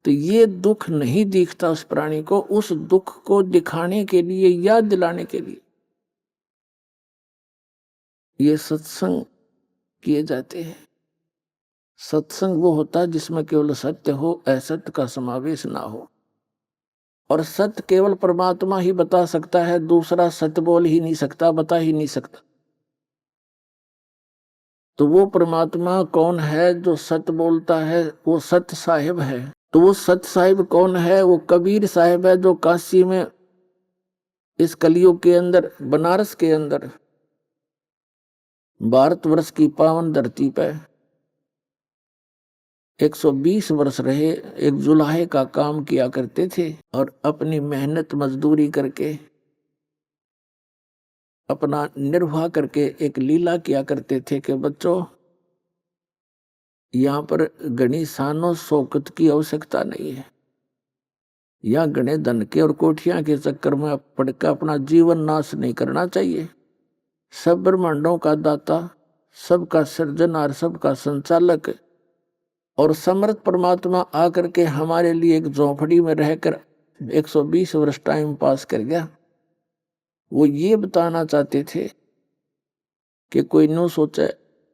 तो ये दुख नहीं दिखता उस प्राणी को, उस दुख को दिखाने के लिए, याद दिलाने के लिए ये सत्संग किए जाते हैं। सत्संग वो होता है जिसमें केवल सत्य हो, असत्य का समावेश ना हो। और सत्य केवल परमात्मा ही बता सकता है, दूसरा सत्य बोल ही नहीं सकता, बता ही नहीं सकता। तो वो परमात्मा कौन है जो सत्य बोलता है, वो सत्य साहिब है। तो वो सत्य साहिब कौन है, वो कबीर साहिब है, जो काशी में इस कलयुग के अंदर, बनारस के अंदर, भारतवर्ष की पावन धरती पर 120 वर्ष रहे, एक जुलाहे का काम किया करते थे और अपनी मेहनत मजदूरी करके, अपना निर्वाह करके एक लीला किया करते थे कि बच्चों, यहाँ पर घनी शानो शौकत की आवश्यकता नहीं है, या घने धन के और कोठियां के चक्कर में पड़कर अपना जीवन नाश नहीं करना चाहिए। सब ब्रह्मांडों का दाता, सबका सृजनहार, सबका संचालक और समर्थ परमात्मा आकर के हमारे लिए एक झोंपड़ी में रहकर 120 वर्ष टाइम पास कर गया। वो ये बताना चाहते थे कि कोई नो सोचे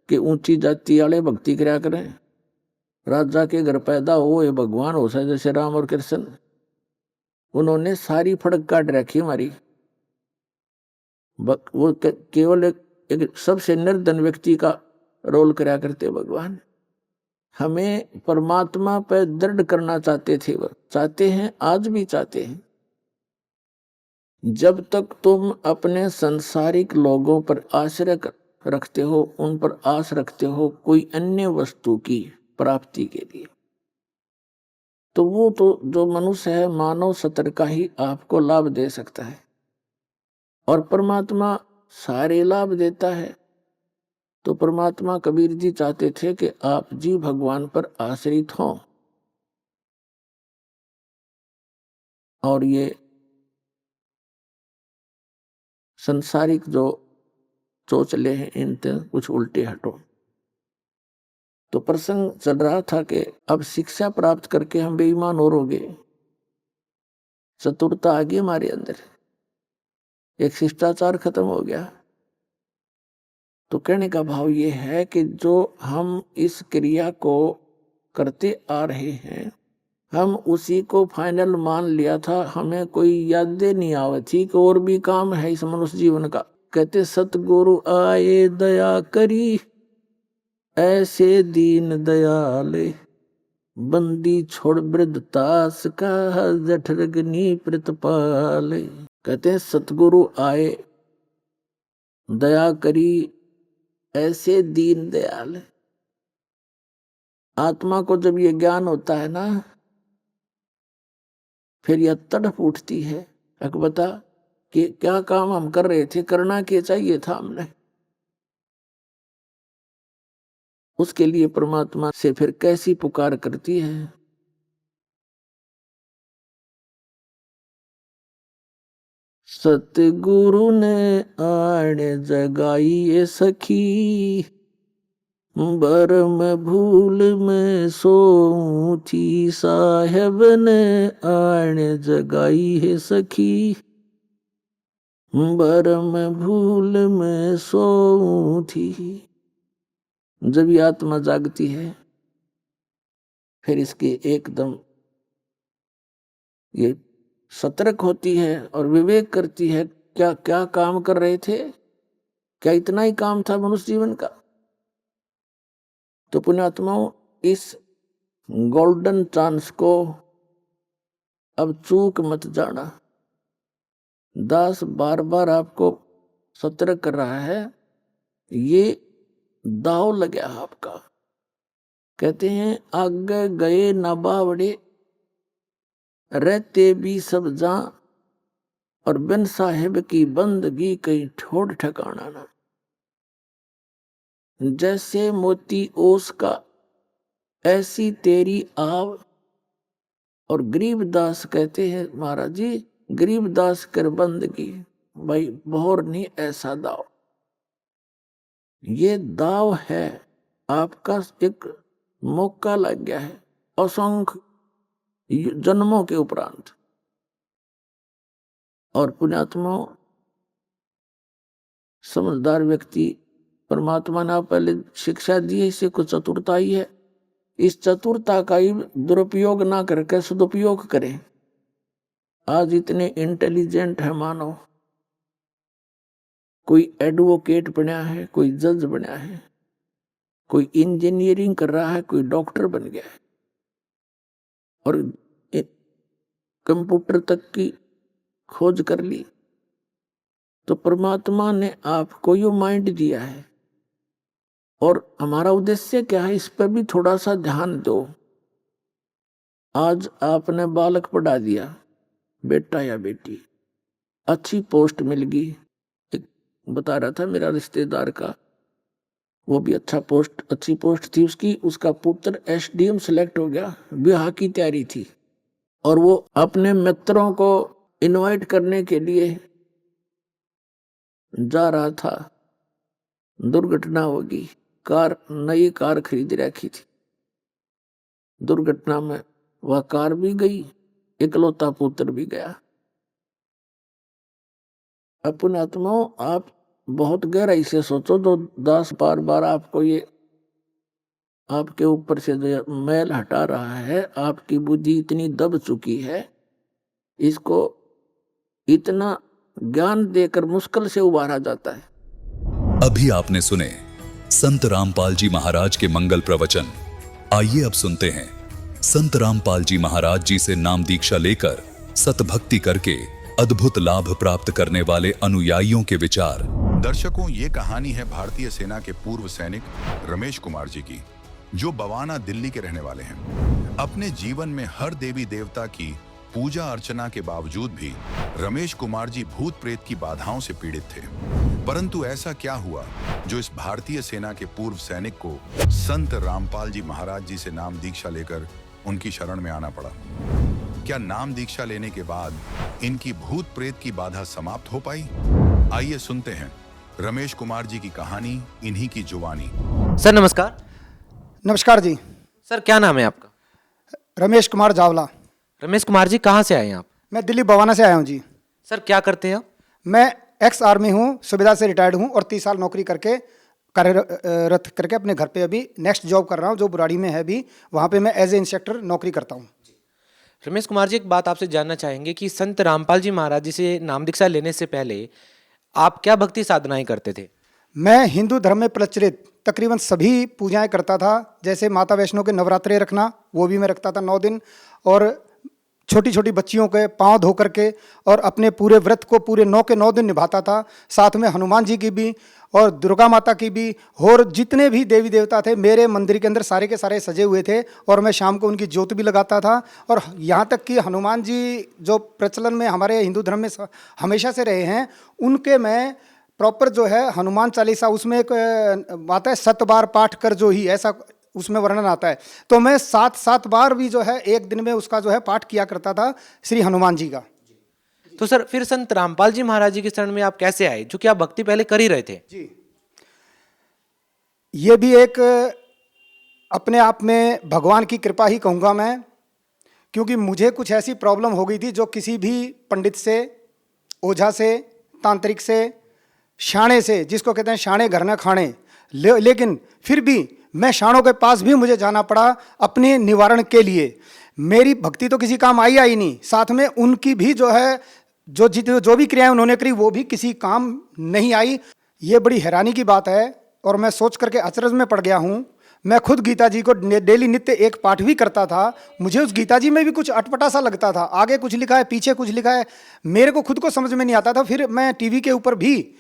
कि ऊंची जाति वाले भक्ति कराया करें, राजा के घर पैदा हो ये भगवान हो सके, जैसे राम और कृष्ण। उन्होंने सारी फड़क काट रखी हमारी। वो केवल एक सबसे निर्धन व्यक्ति का रोल कराया करते भगवान। हमें परमात्मा पर दृढ़ करना चाहते थे, वो चाहते हैं, आज भी चाहते हैं। जब तक तुम अपने सांसारिक लोगों पर आश्रय रखते हो, उन पर आस रखते हो कोई अन्य वस्तु की प्राप्ति के लिए, तो वो तो जो मनुष्य है मानव सत्र का ही आपको लाभ दे सकता है, और परमात्मा सारे लाभ देता है। तो परमात्मा कबीर जी चाहते थे कि आप जी भगवान पर आश्रित हों। और ये संसारिक जो चोचले हैं इनसे कुछ उल्टे हटो। तो प्रसंग चल रहा था कि अब शिक्षा प्राप्त करके हम बेईमान और हो गए, चतुरता आ गई हमारे अंदर, एक शिष्टाचार खत्म हो गया। तो कहने का भाव ये है कि जो हम इस क्रिया को करते आ रहे हैं, हम उसी को फाइनल मान लिया था, हमें कोई यादें नहीं आवे थी कि और भी काम है इस मनुष्य जीवन का। कहते सतगुरु आए दया करी, ऐसे दीन दयाले, बंदी छोड़ वृद्ध तास का, जठरग्नि प्रतिपाले। कहते हैं सतगुरु आए दया करी, ऐसे दीन दयाल। आत्मा को जब ये ज्ञान होता है ना, फिर यह तड़प उठती है, एक बता कि क्या काम हम कर रहे थे, करना क्या चाहिए था हमने। उसके लिए परमात्मा से फिर कैसी पुकार करती है। सतगुरु ने आण जगाई ये सखी, बरम भूल में सोऊं थी, साहेब ने आण जगाई है सखी, बरम भूल में सोऊं थी। जब ये आत्मा जागती है फिर इसके एकदम ये सतर्क होती है और विवेक करती है, क्या क्या काम कर रहे थे, क्या इतना ही काम था मनुष्य जीवन का। तो पुण्यात्माओं, इस गोल्डन चांस को अब चूक मत जाना। दास बार बार आपको सतर्क कर रहा है, ये दाव लगे आपका। कहते हैं आगे गए न बावड़े, रहते भी सब जहां, और बिन साहिब की बंदगी कहीं ठोड़ ठिकाना ना। जैसे मोती ओस का ऐसी तेरी आव। और गरीबदास कहते हैं महाराज जी, गरीबदास कर बंदगी, भाई बोहर नहीं ऐसा दाव। ये दाव है आपका, एक मौका लग गया है असंख्य जन्मों के उपरांत। और पुण्यात्मा, समझदार व्यक्ति, परमात्मा ने पहले शिक्षा दी है, इसे कुछ चतुरता ही है। इस चतुरता का ही दुरुपयोग ना करके सदुपयोग करें। आज इतने इंटेलिजेंट है मानव, कोई एडवोकेट बना है, कोई जज बना है, कोई इंजीनियरिंग कर रहा है, कोई डॉक्टर बन गया है, और कंप्यूटर तक की खोज कर ली। तो परमात्मा ने आपको यो माइंड दिया है, और हमारा उद्देश्य क्या है, इस पर भी थोड़ा सा ध्यान दो। आज आपने बालक पढ़ा दिया, बेटा या बेटी, अच्छी पोस्ट मिल गई। एक बता रहा था मेरा रिश्तेदार का, वो भी अच्छी पोस्ट थी उसकी, उसका पुत्र एसडीएम सेलेक्ट हो गया, ब्याह की तैयारी थी, और वो अपने मित्रों को इनवाइट करने के लिए जा रहा था। दुर्घटना होगी, नई कार खरीद रखी थी, दुर्घटना में वह कार भी गई, इकलौता पुत्र भी गया। अपने आत्माओं, आप बहुत गहराई से सोचो, तो 10 बार आपको ये आपके ऊपर से जो मैल हटा रहा है, आपकी बुद्धि इतनी दब चुकी है, इसको इतना ज्ञान देकर मुश्किल से उबारा जाता है। अभी आपने सुने संत रामपाल जी महाराज के मंगल प्रवचन। आइए अब सुनते हैं संत रामपाल जी महाराज जी से नाम दीक्षा लेकर सतभक्ति करके अद्भुत लाभ प्राप्त करने वाले अनुयायियों के विचार। दर्शकों, ये कहानी है भारतीय सेना के पूर्व सैनिक रमेश कुमार जी की, जो बवाना दिल्ली के रहने वाले हैं। अपने जीवन में हर देवी देवता की पूजा अर्चना के बावजूद भी रमेश कुमार जी भूत प्रेत की बाधाओं से पीड़ित थे। परंतु ऐसा क्या हुआ जो इस भारतीय सेना के पूर्व सैनिक को संत रामपाल जी महाराज जी से नाम दीक्षा लेकर उनकी शरण में आना पड़ा? क्या नाम दीक्षा लेने के बाद इनकी भूत प्रेत की बाधा समाप्त हो पाई? आइए सुनते हैं रमेश कुमार जी की कहानी, इन्हीं की जुबानी। सर नमस्कार। नमस्कार जी। सर क्या नाम है आपका? रमेश कुमार जावला। रमेश कुमार जी, कहाँ से आए हैं आप? मैं दिल्ली बवाना से आया हूँ जी। सर क्या करते हैं आप? मैं एक्स आर्मी हूँ, सुविधा से रिटायर्ड हूँ, और 30 साल नौकरी करके कार्यरत करके अपने घर पे अभी नेक्स्ट जॉब कर रहा हूँ, जो बुराड़ी में है अभी, वहाँ पे मैं एज ए इंस्पेक्टर नौकरी करता हूँ। रमेश कुमार जी, एक बात आपसे जानना चाहेंगे कि संत रामपाल जी महाराज जी से नाम दीक्षा लेने से पहले आप क्या भक्ति साधनाएं करते थे? मैं हिंदू धर्म में प्रचलित तकरीबन सभी पूजाएं करता था। जैसे माता वैष्णो के नवरात्रे रखना, वो भी मैं रखता था 9 दिन, और छोटी छोटी बच्चियों के पाँव धो करके और अपने पूरे व्रत को पूरे 9 के 9 दिन निभाता था। साथ में हनुमान जी की भी और दुर्गा माता की भी, और जितने भी देवी देवता थे मेरे मंदिर के अंदर सारे के सारे सजे हुए थे, और मैं शाम को उनकी ज्योत भी लगाता था। और यहाँ तक कि हनुमान जी जो प्रचलन में हमारे हिंदू धर्म में हमेशा से रहे हैं, उनके मैं प्रॉपर जो है हनुमान चालीसा, उसमें एक आता है 7 बार पाठ कर जो ही, ऐसा उसमें वर्णन आता है। तो मैं 7 बार भी जो है एक दिन में उसका जो है पाठ किया करता था श्री हनुमान जी का। तो सर फिर संत रामपाल जी महाराज जी के शरण में आप कैसे आए, जो कि आप भक्ति पहले कर ही रहे थे? जी, ये भी एक अपने आप में भगवान की कृपा ही कहूँगा मैं, क्योंकि मुझे कुछ ऐसी प्रॉब्लम हो गई थी जो किसी भी पंडित से, ओझा से, तांत्रिक से, शाणे से, जिसको कहते हैं शाणे घर न खाने, लेकिन फिर भी मैं शाणों के पास भी मुझे जाना पड़ा अपने निवारण के लिए। मेरी भक्ति तो किसी काम आई नहीं, साथ में उनकी भी जो है जो भी क्रियाएं उन्होंने करी वो भी किसी काम नहीं आई। ये बड़ी हैरानी की बात है, और मैं सोच करके अचरज में पड़ गया हूँ। मैं खुद गीता जी को डेली नित्य एक पाठ भी करता था। मुझे उस गीता जी में भी कुछ अटपटा सा लगता था, आगे कुछ लिखा है पीछे कुछ लिखा है, मेरे को खुद को समझ में नहीं आता था। फिर मैं टीवी के ऊपर भी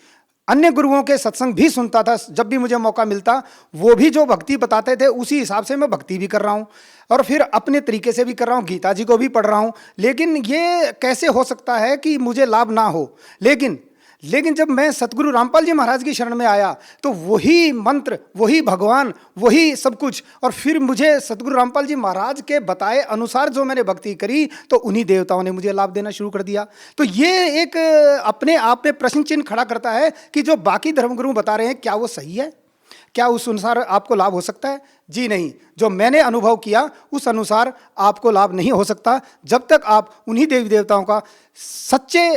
अन्य गुरुओं के सत्संग भी सुनता था, जब भी मुझे मौका मिलता, वो भी जो भक्ति बताते थे उसी हिसाब से मैं भक्ति भी कर रहा हूँ। और फिर अपने तरीके से भी कर रहा हूँ, गीता जी को भी पढ़ रहा हूँ। लेकिन ये कैसे हो सकता है कि मुझे लाभ ना हो? लेकिन जब मैं सतगुरु रामपाल जी महाराज की शरण में आया तो वही मंत्र, वही भगवान, वही सब कुछ, और फिर मुझे सतगुरु रामपाल जी महाराज के बताए अनुसार जो मैंने भक्ति करी तो उन्हीं देवताओं ने मुझे लाभ देना शुरू कर दिया। तो ये एक अपने आप में प्रश्न चिन्ह खड़ा करता है कि जो बाकी धर्मगुरु बता रहे हैं क्या वो सही है? क्या उस अनुसार आपको लाभ हो सकता है? जी नहीं। जो मैंने अनुभव किया उस अनुसार आपको लाभ नहीं हो सकता जब तक आप उन्हीं देवी देवताओं का सच्चे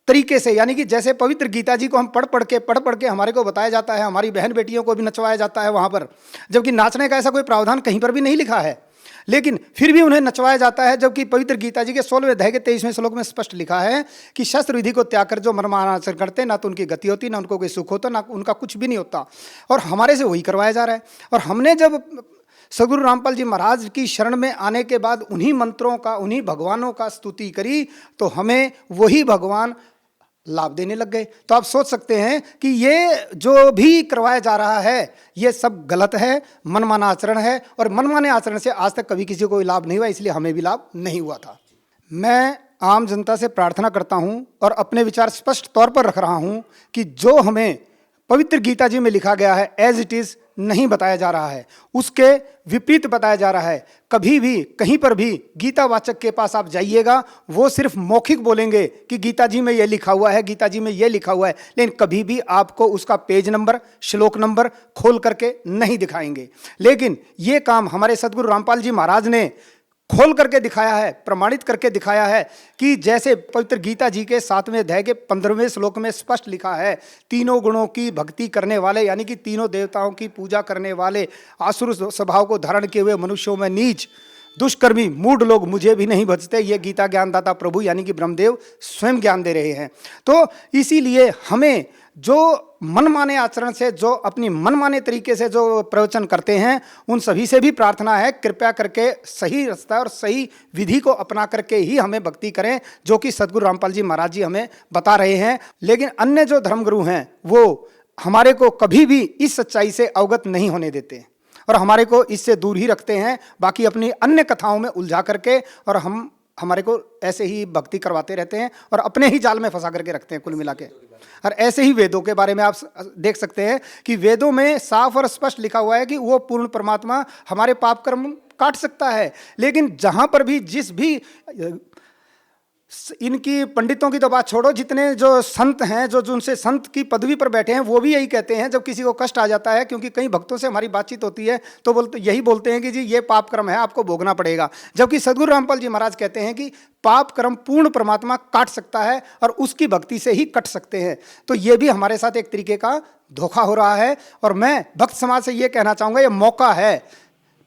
तरीके से, यानी कि जैसे पवित्र गीता जी को हम पढ़ पढ़ के हमारे को बताया जाता है, हमारी बहन बेटियों को भी नचवाया जाता है वहाँ पर, जबकि नाचने का ऐसा कोई प्रावधान कहीं पर भी नहीं लिखा है, लेकिन फिर भी उन्हें नचवाया जाता है। जबकि पवित्र गीता जी के 16वें अध्याय के 23वें श्लोक में स्पष्ट लिखा है कि शस्त्र विधि को त्याग कर जो मनमाना आचरण करते, ना तो उनकी गति होती, ना उनको कोई सुख होता, ना उनका कुछ भी नहीं होता, और हमारे से वही करवाया जा रहा है। और हमने जब सदगुरु रामपाल जी महाराज की शरण में आने के बाद उन्हीं मंत्रों का, उन्हीं भगवानों का स्तुति करी तो हमें वही भगवान लाभ देने लग गए। तो आप सोच सकते हैं कि ये जो भी करवाया जा रहा है ये सब गलत है, मनमाना आचरण है, और मनमाने आचरण से आज तक कभी किसी को कोई लाभ नहीं हुआ, इसलिए हमें भी लाभ नहीं हुआ था। मैं आम जनता से प्रार्थना करता हूं और अपने विचार स्पष्ट तौर पर रख रहा हूं कि जो हमें पवित्र गीता जी में लिखा गया है एज इट इज नहीं बताया जा रहा है, उसके विपरीत बताया जा रहा है। कभी भी कहीं पर भी गीता वाचक के पास आप जाइएगा, वो सिर्फ मौखिक बोलेंगे कि गीता जी में ये लिखा हुआ है, गीता जी में ये लिखा हुआ है, लेकिन कभी भी आपको उसका पेज नंबर, श्लोक नंबर खोल करके नहीं दिखाएंगे। लेकिन ये काम हमारे सदगुरु रामपाल जी महाराज ने खोल करके दिखाया है, प्रमाणित करके दिखाया है कि जैसे पवित्र गीता जी के 7वें अध्याय के 15वें श्लोक में स्पष्ट लिखा है, तीनों गुणों की भक्ति करने वाले, यानी कि तीनों देवताओं की पूजा करने वाले, आसुर स्वभाव को धारण किए हुए मनुष्यों में नीच, दुष्कर्मी, मूढ़ लोग मुझे भी नहीं बचते, ये गीता ज्ञानदाता प्रभु यानी कि ब्रह्मदेव स्वयं ज्ञान दे रहे हैं। तो इसीलिए हमें जो मनमाने आचरण से, जो अपनी मनमाने तरीके से जो प्रवचन करते हैं, उन सभी से भी प्रार्थना है कृपया करके सही रास्ता और सही विधि को अपना करके ही हमें भक्ति करें, जो कि सदगुरु रामपाल जी महाराज जी हमें बता रहे हैं। लेकिन अन्य जो धर्मगुरु हैं वो हमारे को कभी भी इस सच्चाई से अवगत नहीं होने देते और हमारे को इससे दूर ही रखते हैं, बाकी अपनी अन्य कथाओं में उलझा करके, और हमारे को ऐसे ही भक्ति करवाते रहते हैं और अपने ही जाल में फंसा करके रखते हैं कुल मिला के। और ऐसे ही वेदों के बारे में आप देख सकते हैं कि वेदों में साफ और स्पष्ट लिखा हुआ है कि वो पूर्ण परमात्मा हमारे पाप कर्म काट सकता है। लेकिन जहाँ पर भी जिस भी इनकी पंडितों की तो बात छोड़ो, जितने जो संत हैं, जो उनसे संत की पदवी पर बैठे हैं, वो भी यही कहते हैं जब किसी को कष्ट आ जाता है, क्योंकि कई भक्तों से हमारी बातचीत होती है तो यही बोलते हैं कि जी ये पाप कर्म है, आपको भोगना पड़ेगा। जबकि सदगुरु रामपाल जी महाराज कहते हैं कि पाप कर्म पूर्ण परमात्मा काट सकता है और उसकी भक्ति से ही कट सकते हैं। तो ये भी हमारे साथ एक तरीके का धोखा हो रहा है। और मैं भक्त समाज से ये कहना चाहूँगा, ये मौका है।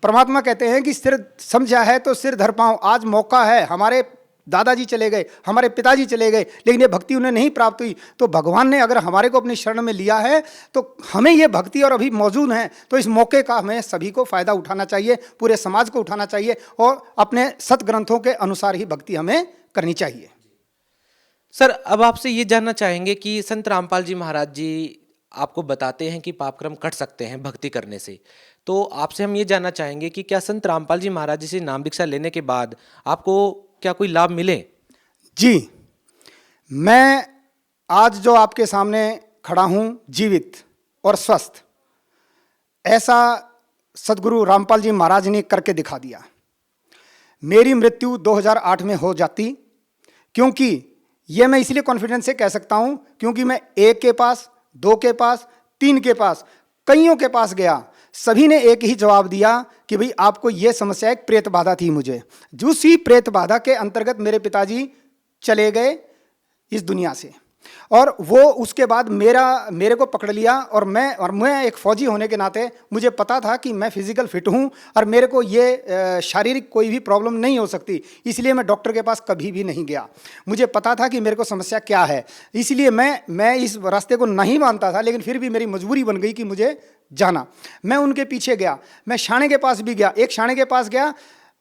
परमात्मा कहते हैं कि सिर समझा है तो सिर धर पाऊँ। आज मौका है, हमारे दादाजी चले गए, हमारे पिताजी चले गए, लेकिन ये भक्ति उन्हें नहीं प्राप्त हुई, तो भगवान ने अगर हमारे को अपनी शरण में लिया है तो हमें ये भक्ति और अभी मौजूद है, तो इस मौके का हमें सभी को फायदा उठाना चाहिए, पूरे समाज को उठाना चाहिए और अपने सतग्रंथों के अनुसार ही भक्ति हमें करनी चाहिए। सर, अब आपसे ये जानना चाहेंगे कि संत रामपाल जी महाराज जी आपको बताते हैं कि पापक्रम कट सकते हैं भक्ति करने से, तो आपसे हम ये जानना चाहेंगे कि क्या संत रामपाल जी महाराज जी से नाम दीक्षा लेने के बाद आपको क्या कोई लाभ मिले? जी, मैं आज जो आपके सामने खड़ा हूँ जीवित और स्वस्थ, ऐसा सदगुरु रामपाल जी महाराज ने करके दिखा दिया। मेरी मृत्यु 2008 में हो जाती, क्योंकि ये मैं इसलिए कॉन्फिडेंस से कह सकता हूँ क्योंकि मैं 1 के पास, 2 के पास, 3 के पास, कईयों के पास गया, सभी ने एक ही जवाब दिया कि भाई आपको ये समस्या, एक प्रेत बाधा थी मुझे। उसी प्रेत बाधा के अंतर्गत मेरे पिताजी चले गए इस दुनिया से, और वो उसके बाद मेरे को पकड़ लिया। और मैं एक फौजी होने के नाते मुझे पता था कि मैं फिजिकल फिट हूँ और मेरे को ये शारीरिक कोई भी प्रॉब्लम नहीं हो सकती, इसलिए मैं डॉक्टर के पास कभी भी नहीं गया। मुझे पता था कि मेरे को समस्या क्या है, इसलिए मैं इस रास्ते को नहीं मानता था, लेकिन फिर भी मेरी मजबूरी बन गई कि मुझे जाना। मैं उनके पीछे गया, मैं शाणे के पास भी गया, एक शाणे के पास गया,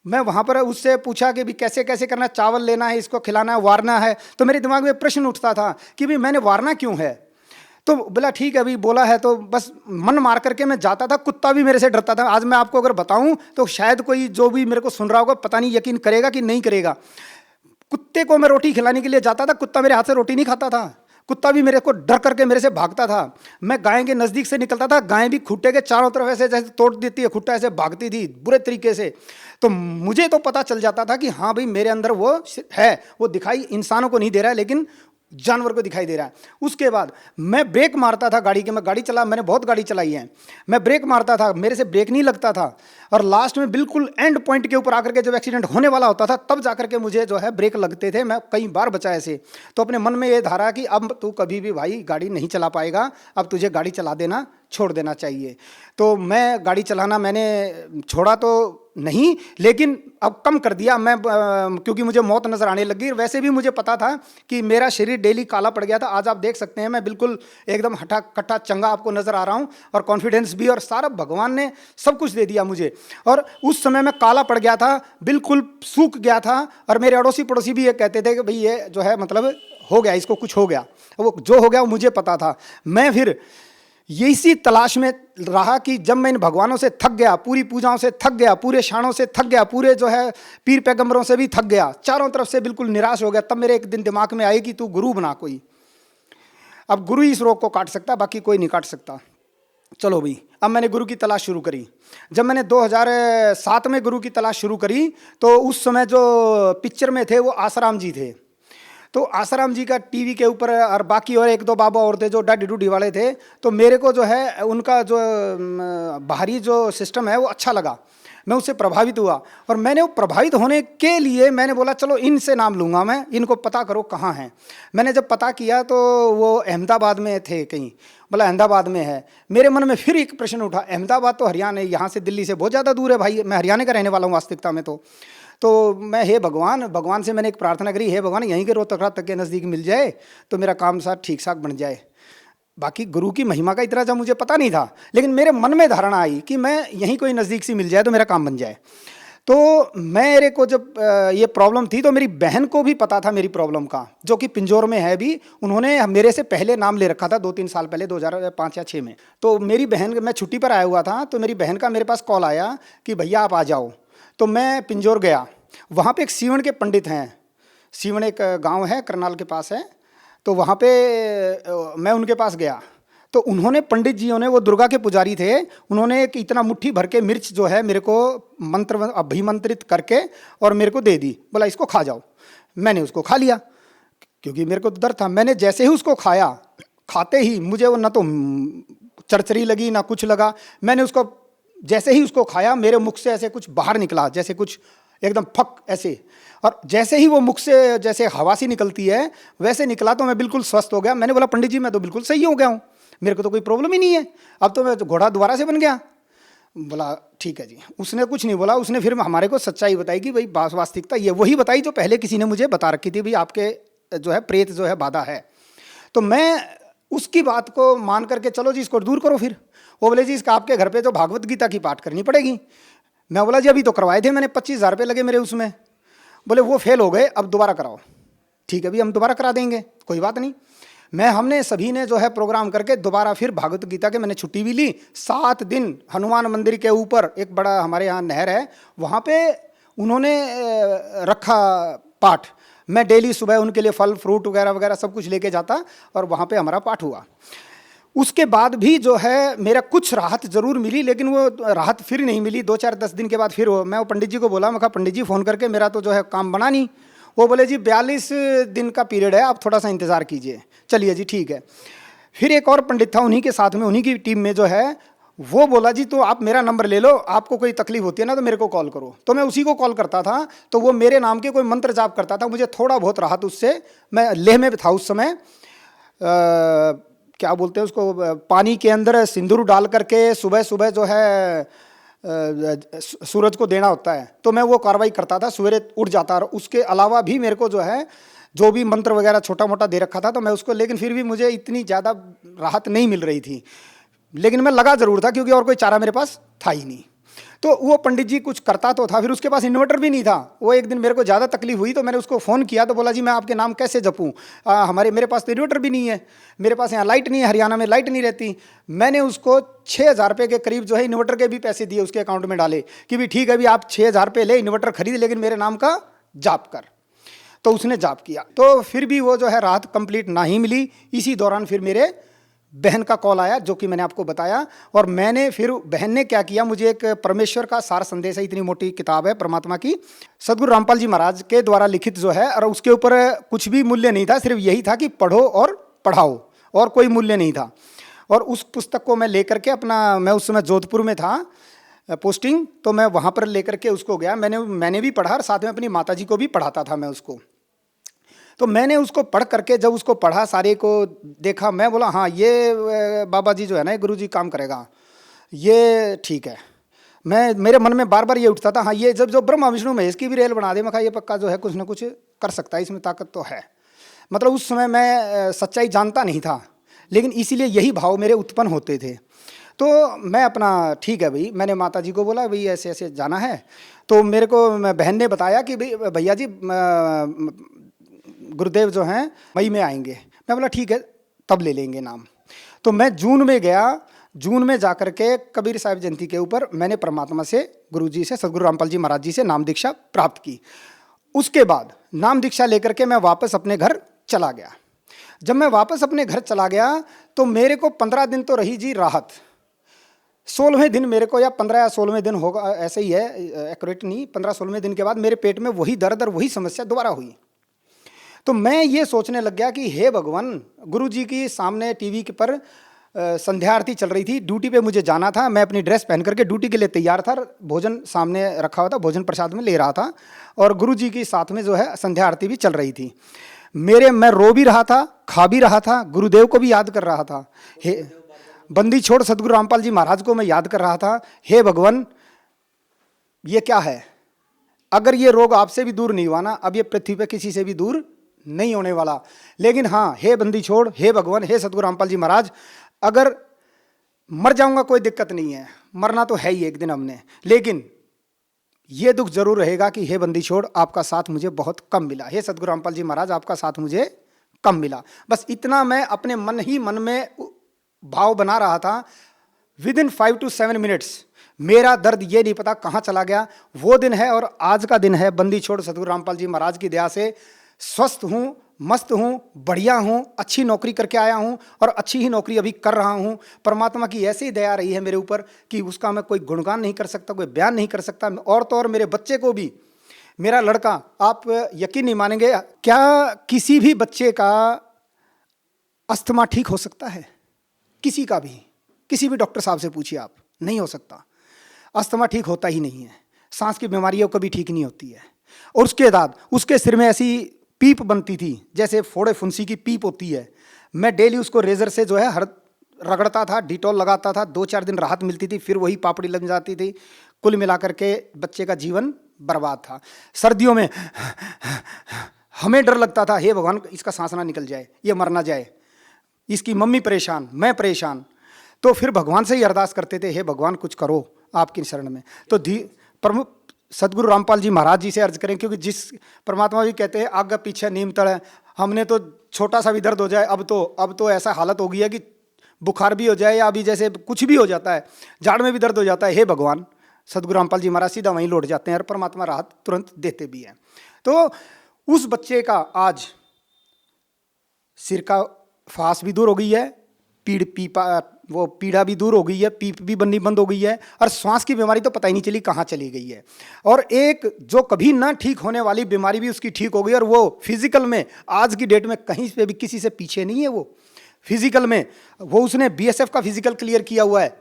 मैं वहाँ पर उससे पूछा कि भी कैसे कैसे करना, चावल लेना है, इसको खिलाना है, वारना है। तो मेरे दिमाग में प्रश्न उठता था कि भाई मैंने वारना क्यों है। तो बोला ठीक है, अभी बोला है तो बस मन मार करके मैं जाता था। कुत्ता भी मेरे से डरता था। आज मैं आपको अगर बताऊं तो शायद कोई जो भी मेरे को सुन रहा होगा पता नहीं यकीन करेगा कि नहीं करेगा। कुत्ते को मैं रोटी खिलाने के लिए जाता था, कुत्ता मेरे हाथ से रोटी नहीं खाता था। कुत्ता भी मेरे को डर करके मेरे से भागता था। मैं गाय के नज़दीक से निकलता था, गाय भी खुट्टे के चारों तरफ ऐसे जैसे तोड़ देती है खुट्टा, ऐसे भागती थी बुरे तरीके से। तो मुझे तो पता चल जाता था कि हाँ भाई मेरे अंदर वो है, वो दिखाई इंसानों को नहीं दे रहा है लेकिन जानवर को दिखाई दे रहा है। उसके बाद मैं ब्रेक मारता था गाड़ी के, मैं गाड़ी चला, मैंने बहुत गाड़ी चलाई है, मैं ब्रेक मारता था, मेरे से ब्रेक नहीं लगता था। और लास्ट में बिल्कुल एंड पॉइंट के ऊपर आकर के जब एक्सीडेंट होने वाला होता था तब जाकर के मुझे जो है ब्रेक लगते थे। मैं कई बार बचा ऐसे। तो अपने मन में ये धारा कि अब तू कभी भी भाई गाड़ी नहीं चला पाएगा, अब तुझे गाड़ी चला देना छोड़ देना चाहिए। तो मैं गाड़ी चलाना मैंने छोड़ा तो नहीं, लेकिन अब कम कर दिया मैं, क्योंकि मुझे मौत नज़र आने लगी। वैसे भी मुझे पता था कि मेरा शरीर डेली काला पड़ गया था। आज आप देख सकते हैं मैं बिल्कुल एकदम हठा कट्टा चंगा आपको नज़र आ रहा हूँ, और कॉन्फिडेंस भी, और सारा भगवान ने सब कुछ दे दिया मुझे। और उस समय मैं काला पड़ गया था, बिल्कुल सूख गया था। और मेरे अड़ोसी पड़ोसी भी ये कहते थे कि भाई ये जो है मतलब हो गया, इसको कुछ हो गया। वो जो हो गया वो मुझे पता था। मैं फिर इसी तलाश में रहा कि जब मैं इन भगवानों से थक गया, पूरी पूजाओं से थक गया, पूरे शानों से थक गया, पूरे जो है पीर पैगंबरों से भी थक गया, चारों तरफ से बिल्कुल निराश हो गया, तब मेरे एक दिन दिमाग में आई कि तू गुरु बना कोई। अब गुरु ही इस रोग को काट सकता, बाकी कोई नहीं काट सकता। चलो भाई, अब मैंने गुरु की तलाश शुरू करी। जब मैंने 2007 में गुरु की तलाश शुरू करी तो उस समय जो पिक्चर में थे वो आसाराम जी थे। तो आसाराम जी का टीवी के ऊपर, और बाकी और एक दो बाबा और थे जो डाडी डूडी वाले थे। तो मेरे को जो है उनका जो बाहरी जो सिस्टम है वो अच्छा लगा, मैं उससे प्रभावित हुआ। और मैंने वो प्रभावित होने के लिए मैंने बोला चलो इनसे नाम लूँगा मैं, इनको पता करो कहाँ हैं। मैंने जब पता किया तो वो अहमदाबाद में थे कहीं, बोला अहमदाबाद में है। मेरे मन में फिर एक प्रश्न उठा, अहमदाबाद तो हरियाणा, यहाँ से दिल्ली से बहुत ज़्यादा दूर है भाई, मैं हरियाणा का रहने वाला हूँ वास्तविकता में। तो मैं हे भगवान से मैंने एक प्रार्थना करी, हे भगवान यहीं के रोहतक तक के नज़दीक मिल जाए तो मेरा काम साथ ठीक ठाक बन जाए। बाकी गुरु की महिमा का इतना जब मुझे पता नहीं था, लेकिन मेरे मन में धारणा आई कि मैं यहीं कोई नज़दीक से मिल जाए तो मेरा काम बन जाए। तो मेरे को जब ये प्रॉब्लम थी तो मेरी बहन को भी पता था मेरी प्रॉब्लम का, जो कि पिंजौर में है भी। उन्होंने मेरे से पहले नाम ले रखा था 2-3 साल पहले, 2005 या 6 में। तो मेरी बहन, मैं छुट्टी पर आया हुआ था, तो मेरी बहन का मेरे पास कॉल आया कि भैया आप आ जाओ। तो मैं पिंजौर गया, वहाँ पे एक सीवण के पंडित हैं, सीवण एक गांव है करनाल के पास है। तो वहाँ पे मैं उनके पास गया तो उन्होंने, पंडित जियों ने, वो दुर्गा के पुजारी थे, उन्होंने एक इतना मुट्ठी भर के मिर्च जो है मेरे को मंत्र अभिमंत्रित करके और मेरे को दे दी, बोला इसको खा जाओ। मैंने उसको खा लिया क्योंकि मेरे को डर था। मैंने जैसे ही उसको खाया, खाते ही मुझे वो ना तो चरचरी लगी ना कुछ लगा। मैंने उसको जैसे ही उसको खाया मेरे मुख से ऐसे कुछ बाहर निकला, जैसे कुछ एकदम फक ऐसे, और जैसे ही वो मुख से जैसे हवा सी निकलती है वैसे निकला तो मैं बिल्कुल स्वस्थ हो गया। मैंने बोला पंडित जी मैं तो बिल्कुल सही हो गया हूँ, मेरे को तो कोई प्रॉब्लम ही नहीं है, अब तो मैं घोड़ा दोबारा से बन गया। बोला ठीक है जी। उसने कुछ नहीं बोला, उसने फिर हमारे को सच्चाई बताई कि भाई वास्तविकता ये वही बताई जो पहले किसी ने मुझे बता रखी थी, भाई आपके जो है प्रेत जो है बाधा है। तो मैं उसकी बात को मान करके चलो जी इसको दूर करो। फिर वो बोले जी इसका आपके घर पे जो भागवत गीता की पाठ करनी पड़ेगी। मैं बोला जी अभी तो करवाए थे मैंने, 25,000 रुपये लगे मेरे उसमें। बोले वो फेल हो गए, अब दोबारा कराओ। ठीक है भी, हम दोबारा करा देंगे, कोई बात नहीं। हमने सभी ने जो है प्रोग्राम करके दोबारा फिर भागवत गीता के मैंने छुट्टी भी ली। 7 दिन हनुमान मंदिर के ऊपर एक बड़ा हमारे यहाँ नहर है, वहाँ पे उन्होंने रखा पाठ। मैं डेली सुबह उनके लिए फल फ्रूट वगैरह वगैरह सब कुछ लेके जाता और वहाँ पे हमारा पाठ हुआ। उसके बाद भी जो है मेरा कुछ राहत ज़रूर मिली, लेकिन वो राहत फिर नहीं मिली। 2-4-10 दिन के बाद फिर मैं वो पंडित जी को बोला, मैं कहा पंडित जी फ़ोन करके मेरा तो जो है काम बना नहीं। वो बोले जी 42 दिन का पीरियड है, आप थोड़ा सा इंतज़ार कीजिए। चलिए जी ठीक है। फिर एक और पंडित था उन्हीं के साथ में, उन्हीं की टीम में जो है, वो बोला जी तो आप मेरा नंबर ले लो, आपको कोई तकलीफ होती है ना तो मेरे को कॉल करो। तो मैं उसी को कॉल करता था, तो वो मेरे नाम के कोई मंत्र जाप करता था, मुझे थोड़ा बहुत राहत उससे। मैं लेह में था उस समय, क्या बोलते हैं उसको, पानी के अंदर सिंदूर डाल करके सुबह सुबह जो है सूरज को देना होता है, तो मैं वो कार्रवाई करता था, सवेरे उठ जाता। और उसके अलावा भी मेरे को जो है जो भी मंत्र वगैरह छोटा मोटा दे रखा था तो मैं उसको, लेकिन फिर भी मुझे इतनी ज़्यादा राहत नहीं मिल रही थी। लेकिन मैं लगा ज़रूर था क्योंकि और कोई चारा मेरे पास था ही नहीं। तो वो पंडित जी कुछ करता तो था, फिर उसके पास इन्वर्टर भी नहीं था। वो एक दिन मेरे को ज़्यादा तकलीफ हुई तो मैंने उसको फ़ोन किया तो बोला जी मैं आपके नाम कैसे जपूँ, मेरे पास तो इन्वर्टर भी नहीं है, मेरे पास यहाँ लाइट नहीं है, हरियाणा में लाइट नहीं रहती। मैंने उसको 6,000 रुपये के करीब जो है इन्वर्टर के भी पैसे दिए, उसके अकाउंट में डाले कि भी ठीक है अभी आप 6,000 रुपये ले इन्वर्टर खरीद, लेकिन मेरे नाम का जाप कर। तो उसने जाप किया, तो फिर भी वो जो है राहत कंप्लीट ना ही मिली। इसी दौरान फिर मेरे बहन का कॉल आया जो कि मैंने आपको बताया, और मैंने फिर बहन ने क्या किया, मुझे एक परमेश्वर का सार संदेश है, इतनी मोटी किताब है परमात्मा की, सदगुरु रामपाल जी महाराज के द्वारा लिखित जो है, और उसके ऊपर कुछ भी मूल्य नहीं था, सिर्फ यही था कि पढ़ो और पढ़ाओ, और कोई मूल्य नहीं था। और उस पुस्तक को मैं लेकर के मैं उस समय जोधपुर में था पोस्टिंग, तो मैं वहाँ पर लेकर के उसको गया। मैंने भी पढ़ा और साथ में अपनी माताजी को भी पढ़ाता था मैं उसको। तो मैंने उसको पढ़ करके जब उसको पढ़ा, सारे को देखा, मैं बोला हाँ ये बाबा जी जो है ना, गुरु जी काम करेगा, ये ठीक है। मेरे मन में बार बार ये उठता था, हाँ ये जब जो ब्रह्मा विष्णु महेश की भी रेल बना दे, मैं कहा ये पक्का जो है कुछ ना कुछ कर सकता है, इसमें ताकत तो है। मतलब उस समय मैं सच्चाई जानता नहीं था, लेकिन इसीलिए यही भाव मेरे उत्पन्न होते थे। तो मैं अपना ठीक है भाई, मैंने माता जी को बोला भाई ऐसे ऐसे जाना है। तो मेरे को बहन ने बताया कि भाई भैया जी गुरुदेव जो हैं मई में आएंगे। मैं बोला ठीक है तब ले लेंगे नाम। तो मैं जून में गया, जून में जाकर के कबीर साहिब जयंती के ऊपर मैंने परमात्मा से, गुरुजी से, सदगुरु रामपाल जी महाराज जी से नाम दीक्षा प्राप्त की। उसके बाद नाम दीक्षा लेकर के मैं वापस अपने घर चला गया। जब मैं वापस अपने घर चला गया तो मेरे को 15 दिन तो रही जी राहत। 16वें दिन मेरे को, या 15 या 16वें दिन होगा, ऐसे ही है, एक्यूरेट नहीं, 15-16वें दिन के बाद मेरे पेट में वही दर्द और वही समस्या दोबारा हुई। तो मैं ये सोचने लग गया कि हे भगवान, गुरुजी की सामने टीवी के पर संध्या आरती चल रही थी, ड्यूटी पे मुझे जाना था, मैं अपनी ड्रेस पहन करके ड्यूटी के लिए तैयार था, भोजन सामने रखा हुआ था, भोजन प्रसाद में ले रहा था, और गुरुजी की साथ में जो है संध्या आरती भी चल रही थी। मैं रो भी रहा था, खा भी रहा था, गुरुदेव को भी याद कर रहा था, हे बंदी छोड़ सदगुरु रामपाल जी महाराज को मैं याद कर रहा था। हे भगवान ये क्या है, अगर ये रोग आपसे भी दूर नहीं हुआ ना, अब ये पृथ्वी पे किसी से भी दूर नहीं होने वाला। लेकिन हाँ, हे बंदी छोड़, हे भगवान, हे सदगुरु रामपाल जी महाराज, अगर मर जाऊंगा कोई दिक्कत नहीं है, मरना तो है ही एक दिन हमने, लेकिन ये दुख जरूर रहेगा कि हे बंदी छोड़ आपका साथ मुझे बहुत कम मिला, हे सदगुरु रामपाल जी महाराज आपका साथ मुझे कम मिला। बस इतना मैं अपने मन ही मन में भाव बना रहा था। विदिन 5 to 7 मिनट्स मेरा दर्द ये नहीं पता कहाँ चला गया। वो दिन है और आज का दिन है, बंदी छोड़ सदगुरु रामपाल जी महाराज की दया से स्वस्थ हूँ, मस्त हूँ, बढ़िया हूँ, अच्छी नौकरी करके आया हूँ और अच्छी ही नौकरी अभी कर रहा हूँ। परमात्मा की ऐसी ही दया रही है मेरे ऊपर कि उसका मैं कोई गुणगान नहीं कर सकता, कोई बयान नहीं कर सकता। और तो और मेरे बच्चे को भी, मेरा लड़का, आप यकीन नहीं मानेंगे, क्या किसी भी बच्चे का अस्थमा ठीक हो सकता है? किसी का भी, किसी भी डॉक्टर साहब से पूछिए आप, नहीं हो सकता। अस्थमा ठीक होता ही नहीं है, सांस की बीमारियों कभी ठीक नहीं होती है। और उसके बाद उसके सिर में ऐसी पीप बनती थी जैसे फोड़े फुंसी की पीप होती है। मैं डेली उसको रेजर से जो है हर रगड़ता था, डिटॉल लगाता था, 2-4 दिन राहत मिलती थी, फिर वही पापड़ी लग जाती थी। कुल मिलाकर के बच्चे का जीवन बर्बाद था। सर्दियों में हमें डर लगता था, हे भगवान इसका सांस ना निकल जाए, ये मर ना जाए, इसकी मम्मी परेशान, मैं परेशान। तो फिर भगवान से ही अरदास करते थे, हे भगवान कुछ करो आपकी शरण में। तो प्रमुख सदगुरु रामपाल जी महाराज जी से अर्ज करें, क्योंकि जिस परमात्मा भी कहते हैं आगे पीछे नीम तड़ है। हमने तो छोटा सा भी दर्द हो जाए, अब तो ऐसा हालत हो गई है कि बुखार भी हो जाए या अभी जैसे कुछ भी हो जाता है, जाड़ में भी दर्द हो जाता है, हे भगवान, सदगुरु रामपाल जी महाराज सीधा वहीं लौट जाते हैं और परमात्मा राहत तुरंत देते भी हैं। तो उस बच्चे का आज सिर का फांस भी दूर हो गई है, वो पीड़ा भी दूर हो गई है, पीप भी बननी बंद हो गई है, और श्वास की बीमारी तो पता ही नहीं चली कहाँ चली गई है। और एक जो कभी ना ठीक होने वाली बीमारी भी उसकी ठीक हो गई, और वो फिजिकल में आज की डेट में कहीं पे भी किसी से पीछे नहीं है। वो फिजिकल में वो उसने बीएसएफ का फिजिकल क्लियर किया हुआ है,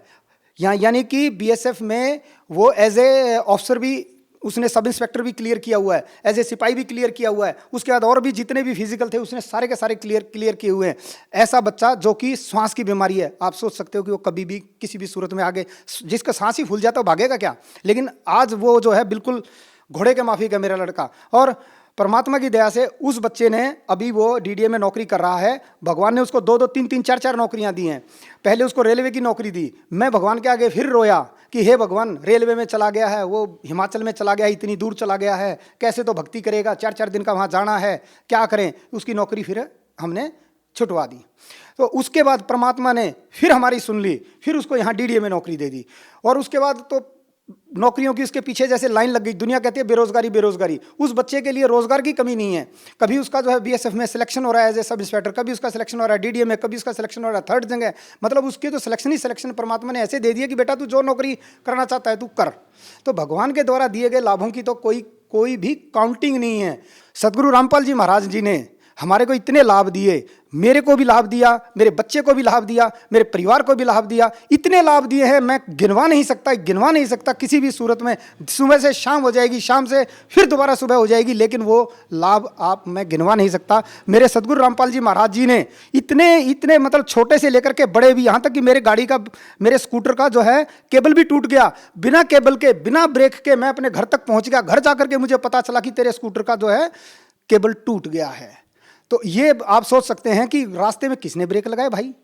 यानी कि बीएसएफ में वो एज ए ऑफिसर भी उसने सब इंस्पेक्टर भी क्लियर किया हुआ है, एज ए सिपाही भी क्लियर किया हुआ है। उसके बाद और भी जितने भी फिजिकल थे उसने सारे के सारे क्लियर किए हुए हैं। ऐसा बच्चा जो कि श्वास की बीमारी है, आप सोच सकते हो कि वो कभी भी किसी भी सूरत में आगे, जिसका सांस ही फूल जाता है भागेगा क्या। लेकिन आज वो जो है बिल्कुल घोड़े के माफिक है मेरा लड़का। और परमात्मा की दया से उस बच्चे ने अभी वो डीडीए में नौकरी कर रहा है। भगवान ने उसको 2-2, 3-3, 4-4 नौकरियां दी हैं। पहले उसको रेलवे की नौकरी दी। मैं भगवान के आगे फिर रोया कि हे भगवान, रेलवे में चला गया है, वो हिमाचल में चला गया, इतनी दूर चला गया है, कैसे तो भक्ति करेगा, 4-4 दिन का वहाँ जाना है, क्या करें। उसकी नौकरी फिर हमने छुटवा दी। तो उसके बाद परमात्मा ने फिर हमारी सुन ली, फिर उसको यहाँ डीडीए में नौकरी दे दी। और उसके बाद तो नौकरियों की उसके पीछे जैसे लाइन लग गई। दुनिया कहती है बेरोजगारी बेरोजगारी, उस बच्चे के लिए रोजगार की कमी नहीं है। कभी उसका जो है बीएसएफ में सिलेक्शन हो रहा है एज ए सब इंस्पेक्टर, कभी उसका सिलेक्शन हो रहा है डीडीए में, कभी उसका सिलेक्शन हो रहा है 3rd जगह। मतलब उसके तो सिलेक्शन ही सिलेक्शन परमात्मा ने ऐसे दे दिया कि बेटा तू जो नौकरी करना चाहता है तू कर। तो भगवान के द्वारा दिए गए लाभों की तो कोई भी काउंटिंग नहीं है। सदगुरु रामपाल जी महाराज जी ने हमारे को इतने लाभ दिए, मेरे को भी लाभ दिया, मेरे बच्चे को भी लाभ दिया, मेरे परिवार को भी लाभ दिया। इतने लाभ दिए हैं मैं गिनवा नहीं सकता किसी भी सूरत में। सुबह से शाम हो जाएगी, शाम से फिर दोबारा सुबह हो जाएगी, लेकिन वो लाभ मैं गिनवा नहीं सकता। मेरे सदगुरु रामपाल जी महाराज जी ने इतने मतलब छोटे से लेकर के बड़े भी, यहाँ तक कि मेरे गाड़ी का, मेरे स्कूटर का जो है केबल भी टूट गया। बिना केबल के, बिना ब्रेक के मैं अपने घर तक पहुँच गया। घर जाकर के मुझे पता चला कि तेरे स्कूटर का जो है केबल टूट गया है। तो ये आप सोच सकते हैं कि रास्ते में किसने ब्रेक लगाए भाई?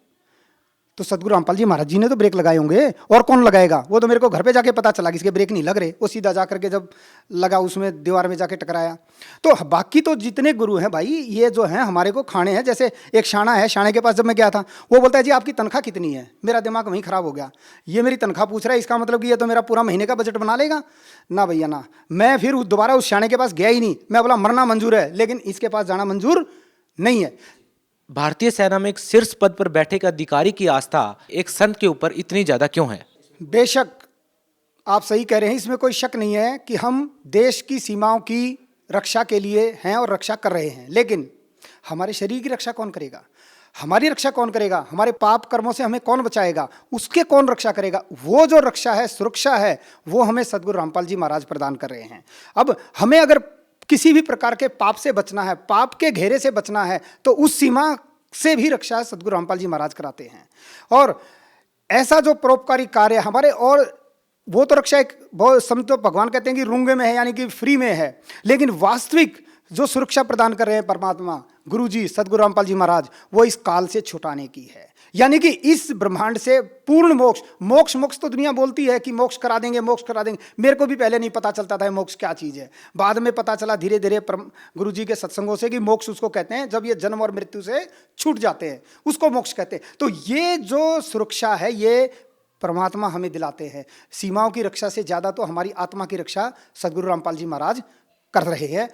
तो सदगुरु रामपाल जी महाराज जी ने तो ब्रेक लगाए होंगे, और कौन लगाएगा? वो तो मेरे को घर पे जाके पता चला कि इसके ब्रेक नहीं लग रहे। वो सीधा जाकर के जब लगा उसमें दीवार में जाके टकराया। तो बाकी तो जितने गुरु हैं भाई, ये जो हैं हमारे को खाने हैं। जैसे एक शाना है, शाने के पास जब मैं गया था, वो बोलता है जी आपकी तनख्वाह कितनी है? मेरा दिमाग वहीं खराब हो गया। ये मेरी तनख्वाह पूछ रहा है, इसका मतलब कि ये तो मेरा पूरा महीने का बजट बना लेगा ना भैया ना। मैं फिर दोबारा उस शाने के पास गया ही नहीं। मैं बोला मरना मंजूर है, लेकिन इसके पास जाना मंजूर नहीं है। भारतीय सेना में एक शीर्ष पद पर बैठे एक अधिकारी की आस्था एक संत के ऊपर इतनी ज्यादा क्यों है? बेशक आप सही कह रहे हैं, इसमें कोई शक नहीं है कि हम देश की सीमाओं की रक्षा के लिए हैं और रक्षा कर रहे हैं। लेकिन हमारे शरीर की रक्षा कौन करेगा? हमारी रक्षा कौन करेगा? हमारे पाप कर्मों से हमें कौन बचाएगा? उसके कौन रक्षा करेगा? वो जो रक्षा है, सुरक्षा है, वो हमें सदगुरु रामपाल जी महाराज प्रदान कर रहे हैं। अब हमें अगर किसी भी प्रकार के पाप से बचना है, पाप के घेरे से बचना है, तो उस सीमा से भी रक्षा सदगुरु रामपाल जी महाराज कराते हैं। और ऐसा जो परोपकारी कार्य हमारे, और वो तो रक्षा एक बहुत समझ, तो भगवान कहते हैं कि रूंगे में है, यानी कि फ्री में है। लेकिन वास्तविक जो सुरक्षा प्रदान कर रहे हैं परमात्मा गुरु जी सदगुरु रामपाल जी महाराज, वो इस काल से छुटाने की है। यानी कि इस ब्रह्मांड से पूर्ण मोक्ष तो दुनिया बोलती है कि मोक्ष करा देंगे, मोक्ष करा देंगे। मेरे को भी पहले नहीं पता चलता था मोक्ष क्या चीज़ है। बाद में पता चला धीरे धीरे गुरु जी के सत्संगों से कि मोक्ष उसको कहते हैं जब ये जन्म और मृत्यु से छूट जाते हैं, उसको मोक्ष कहते हैं। तो ये जो सुरक्षा है, ये परमात्मा हमें दिलाते हैं। सीमाओं की रक्षा से ज़्यादा तो हमारी आत्मा की रक्षा सदगुरु रामपाल जी महाराज कर रहे हैं।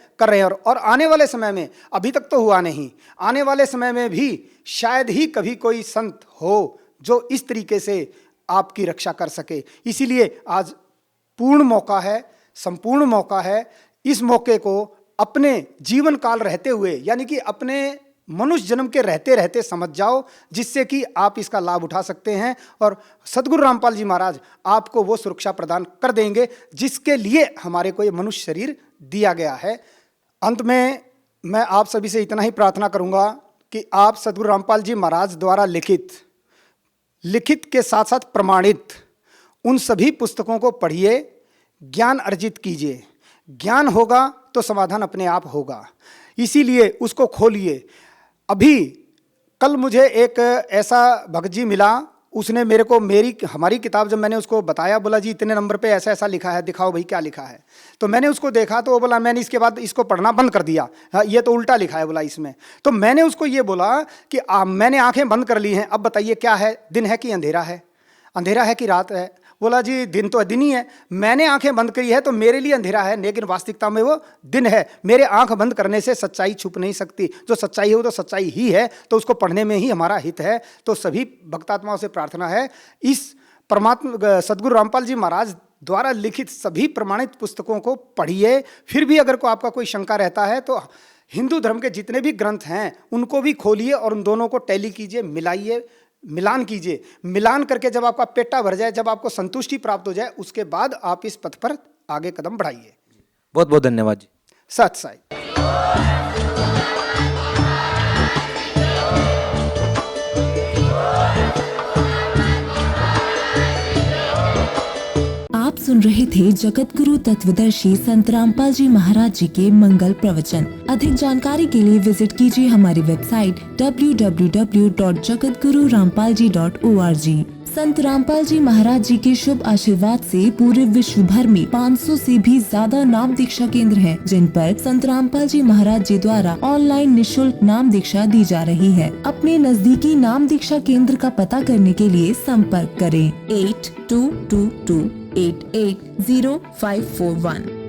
और आने वाले समय में, अभी तक तो हुआ नहीं, आने वाले समय में भी शायद ही कभी कोई संत हो जो इस तरीके से आपकी रक्षा कर सके। इसीलिए आज पूर्ण मौका है, संपूर्ण मौका है। इस मौके को अपने जीवन काल रहते हुए, यानी कि अपने मनुष्य जन्म के रहते रहते समझ जाओ, जिससे कि आप इसका लाभ उठा सकते हैं। और सदगुरु रामपाल जी महाराज आपको वो सुरक्षा प्रदान कर देंगे जिसके लिए हमारे को ये मनुष्य शरीर दिया गया है। अंत में मैं आप सभी से इतना ही प्रार्थना करूंगा कि आप सदगुरु रामपाल जी महाराज द्वारा लिखित के साथ साथ प्रमाणित उन सभी पुस्तकों को पढ़िए, ज्ञान अर्जित कीजिए। ज्ञान होगा तो समाधान अपने आप होगा, इसीलिए उसको खोलिए। अभी कल मुझे एक ऐसा भगत जी मिला, उसने मेरे को हमारी किताब जब मैंने उसको बताया, बोला जी इतने नंबर पे ऐसा ऐसा लिखा है, दिखाओ भाई क्या लिखा है। तो मैंने उसको देखा तो वो बोला मैंने इसके बाद इसको पढ़ना बंद कर दिया, हाँ ये तो उल्टा लिखा है बोला इसमें। तो मैंने उसको ये बोला कि मैंने आंखें बंद कर ली हैं, अब बताइए क्या है, दिन है कि अंधेरा है, अंधेरा है कि रात है? बोला जी दिन तो दिन ही है। मैंने आंखें बंद करी है तो मेरे लिए अंधेरा है, लेकिन वास्तविकता में वो दिन है। मेरे आंख बंद करने से सच्चाई छुप नहीं सकती, जो सच्चाई है वो तो सच्चाई ही है, तो उसको पढ़ने में ही हमारा हित है। तो सभी भक्तात्माओं से प्रार्थना है, इस परमात्मा सदगुरु रामपाल जी महाराज द्वारा लिखित सभी प्रमाणित पुस्तकों को पढ़िए। फिर भी अगर आपका कोई शंका रहता है तो हिंदू धर्म के जितने भी ग्रंथ हैं उनको भी खोलिए और उन दोनों को टैली कीजिए, मिलाइए, मिलान कीजिए। मिलान करके जब आपका पेटा भर जाए, जब आपको संतुष्टि प्राप्त हो जाए, उसके बाद आप इस पथ पर आगे कदम बढ़ाइए। बहुत बहुत धन्यवाद जी। सत साई। आप सुन रहे थे जगत गुरु तत्वदर्शी संत रामपाल जी महाराज जी के मंगल प्रवचन। अधिक जानकारी के लिए विजिट कीजिए हमारी वेबसाइट www.jagatgururampalji.org। संत रामपाल जी महाराज जी के शुभ आशीर्वाद से पूरे विश्व भर में 500 से भी ज्यादा नाम दीक्षा केंद्र हैं, जिन पर संत रामपाल जी महाराज जी द्वारा ऑनलाइन निशुल्क नाम दीक्षा दी जा रही है। अपने नजदीकी नाम दीक्षा केंद्र का पता करने के लिए संपर्क करें 8222880541।